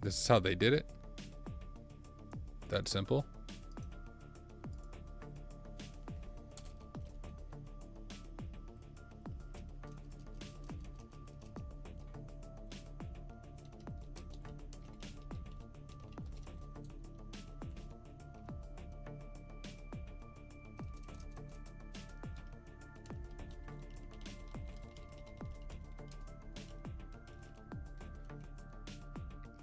This is how they did it? That simple?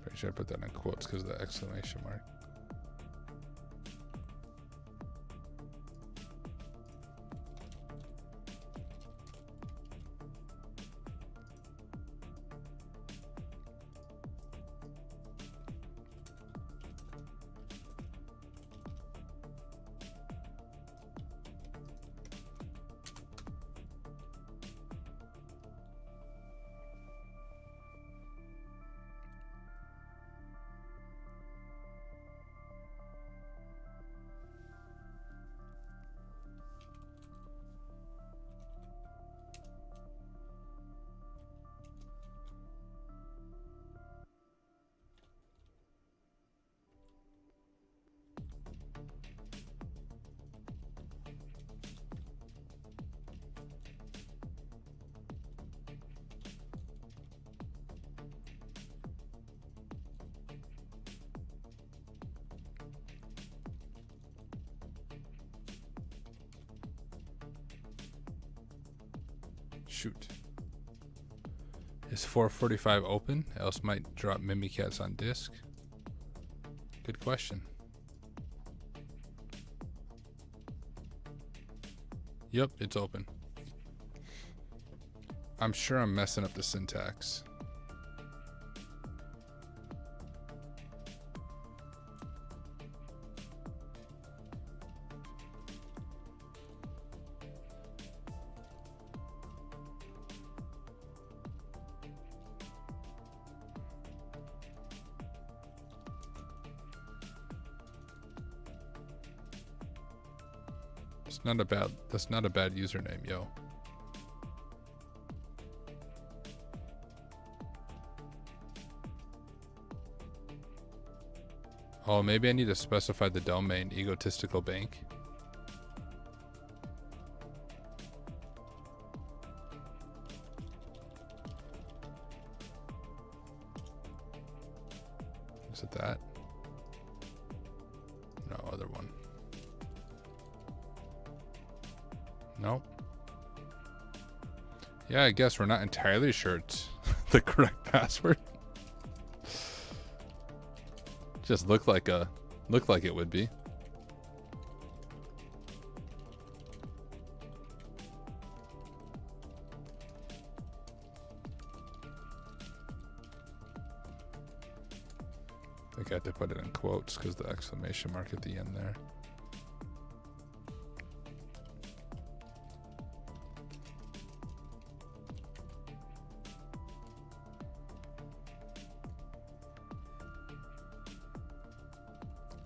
Pretty sure I put that in quotes because of the exclamation mark. Shoot. Is 445 open? Else might drop Mimikatz on disk. Good question. Yep, it's open. I'm sure I'm messing up the syntax. That's not a bad username, yo. Oh, maybe I need to specify the domain Egotistical Bank. Is it that? No, other one. Nope. Yeah, I guess we're not entirely sure it's the correct password. Just looked like it would be. I think I had to put it in quotes because the exclamation mark at the end there.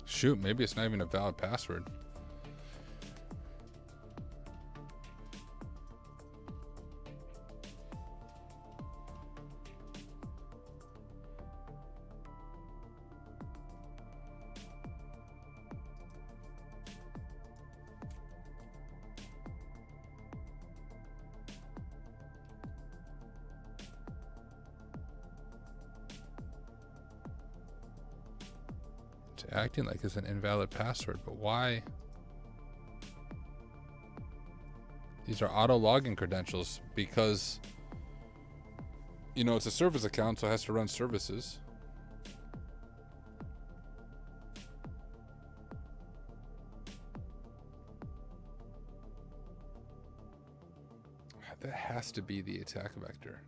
Shoot, maybe it's not even a valid password. Acting like it's an invalid password, but why? These are auto login credentials because, you know, it's a service account, so it has to run services. That has to be the attack vector.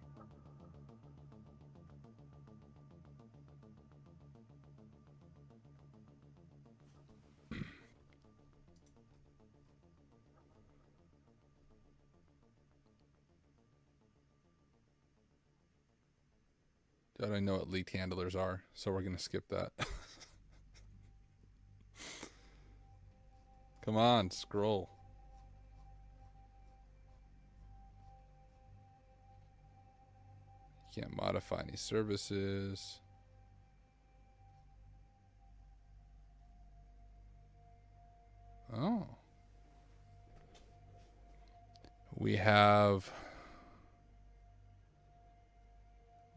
Don't I know what leaked handlers are, so we're going to skip that. Come on, scroll. You can't modify any services. Oh. We have...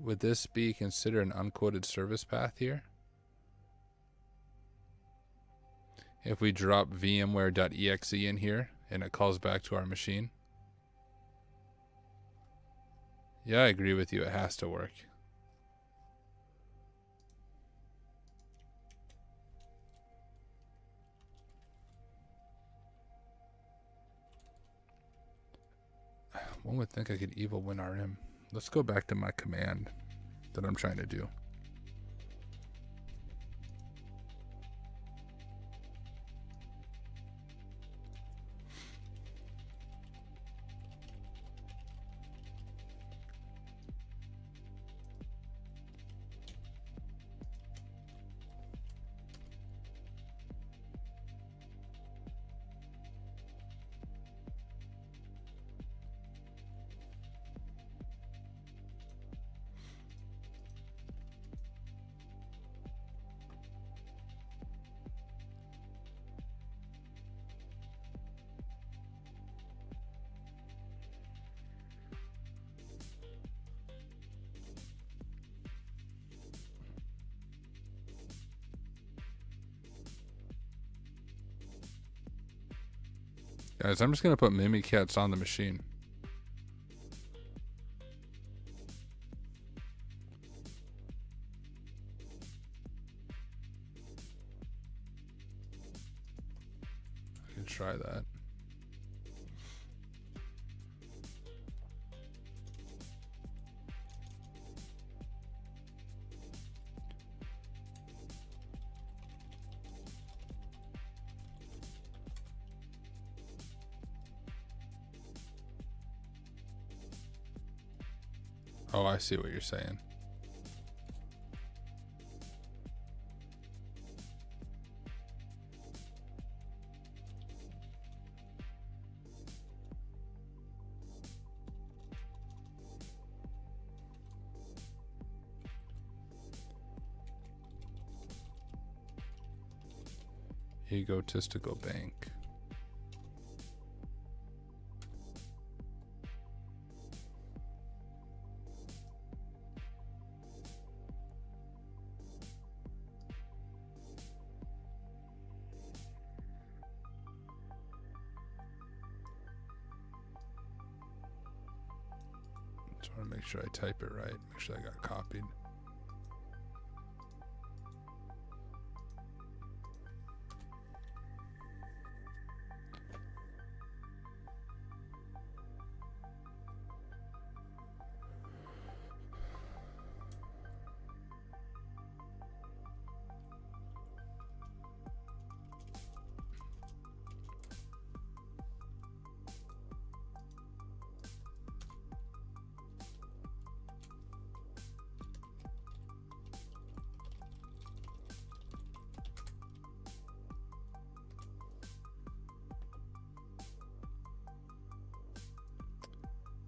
Would this be considered an unquoted service path here? If we drop VMware.exe in here and it calls back to our machine? Yeah, I agree with you. It has to work. One would think I could evil WinRM. Let's go back to my command that I'm trying to do. Guys, I'm just going to put Mimikatz on the machine. I can try that. Oh, I see what you're saying. Egotistical Bank. Just want to make sure I type it right. Make sure I got copied.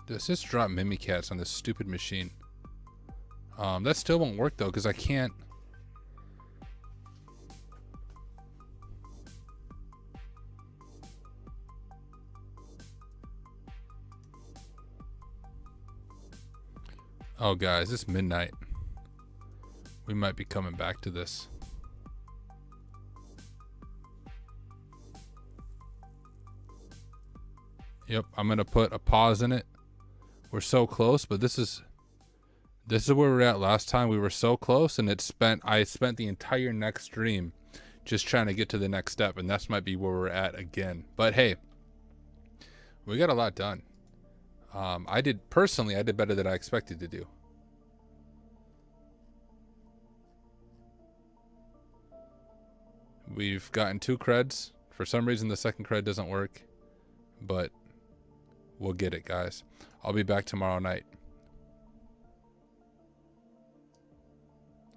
Let's just drop Mimikatz on this stupid machine. That still won't work though, because I can't. Oh guys, it's midnight. We might be coming back to this. Yep, I'm gonna put a pause in it. We're so close, but this is where we were at last time. We were so close, and I spent the entire next stream just trying to get to the next step, and that might be where we're at again. But hey, we got a lot done. I did better than I expected to do. We've gotten 2 creds. For some reason, the second cred doesn't work, but we'll get it, guys. I'll be back tomorrow night.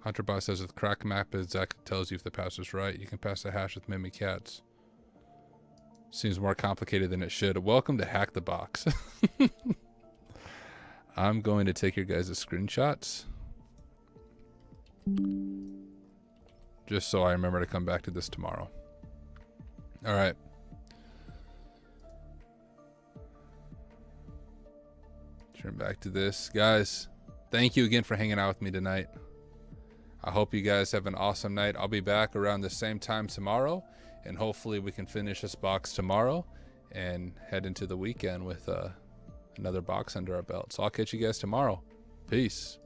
HunterBot says with crack map, it exactly tells you if the password's right. You can pass the hash with Mimikatz. Seems more complicated than it should. Welcome to HackTheBox. I'm going to take your guys' screenshots. Just so I remember to come back to this tomorrow. All right. Turn back to this. Guys, thank you again for hanging out with me tonight. I hope you guys have an awesome night. I'll be back around the same time tomorrow, and hopefully we can finish this box tomorrow and head into the weekend with another box under our belt. So I'll catch you guys tomorrow. Peace.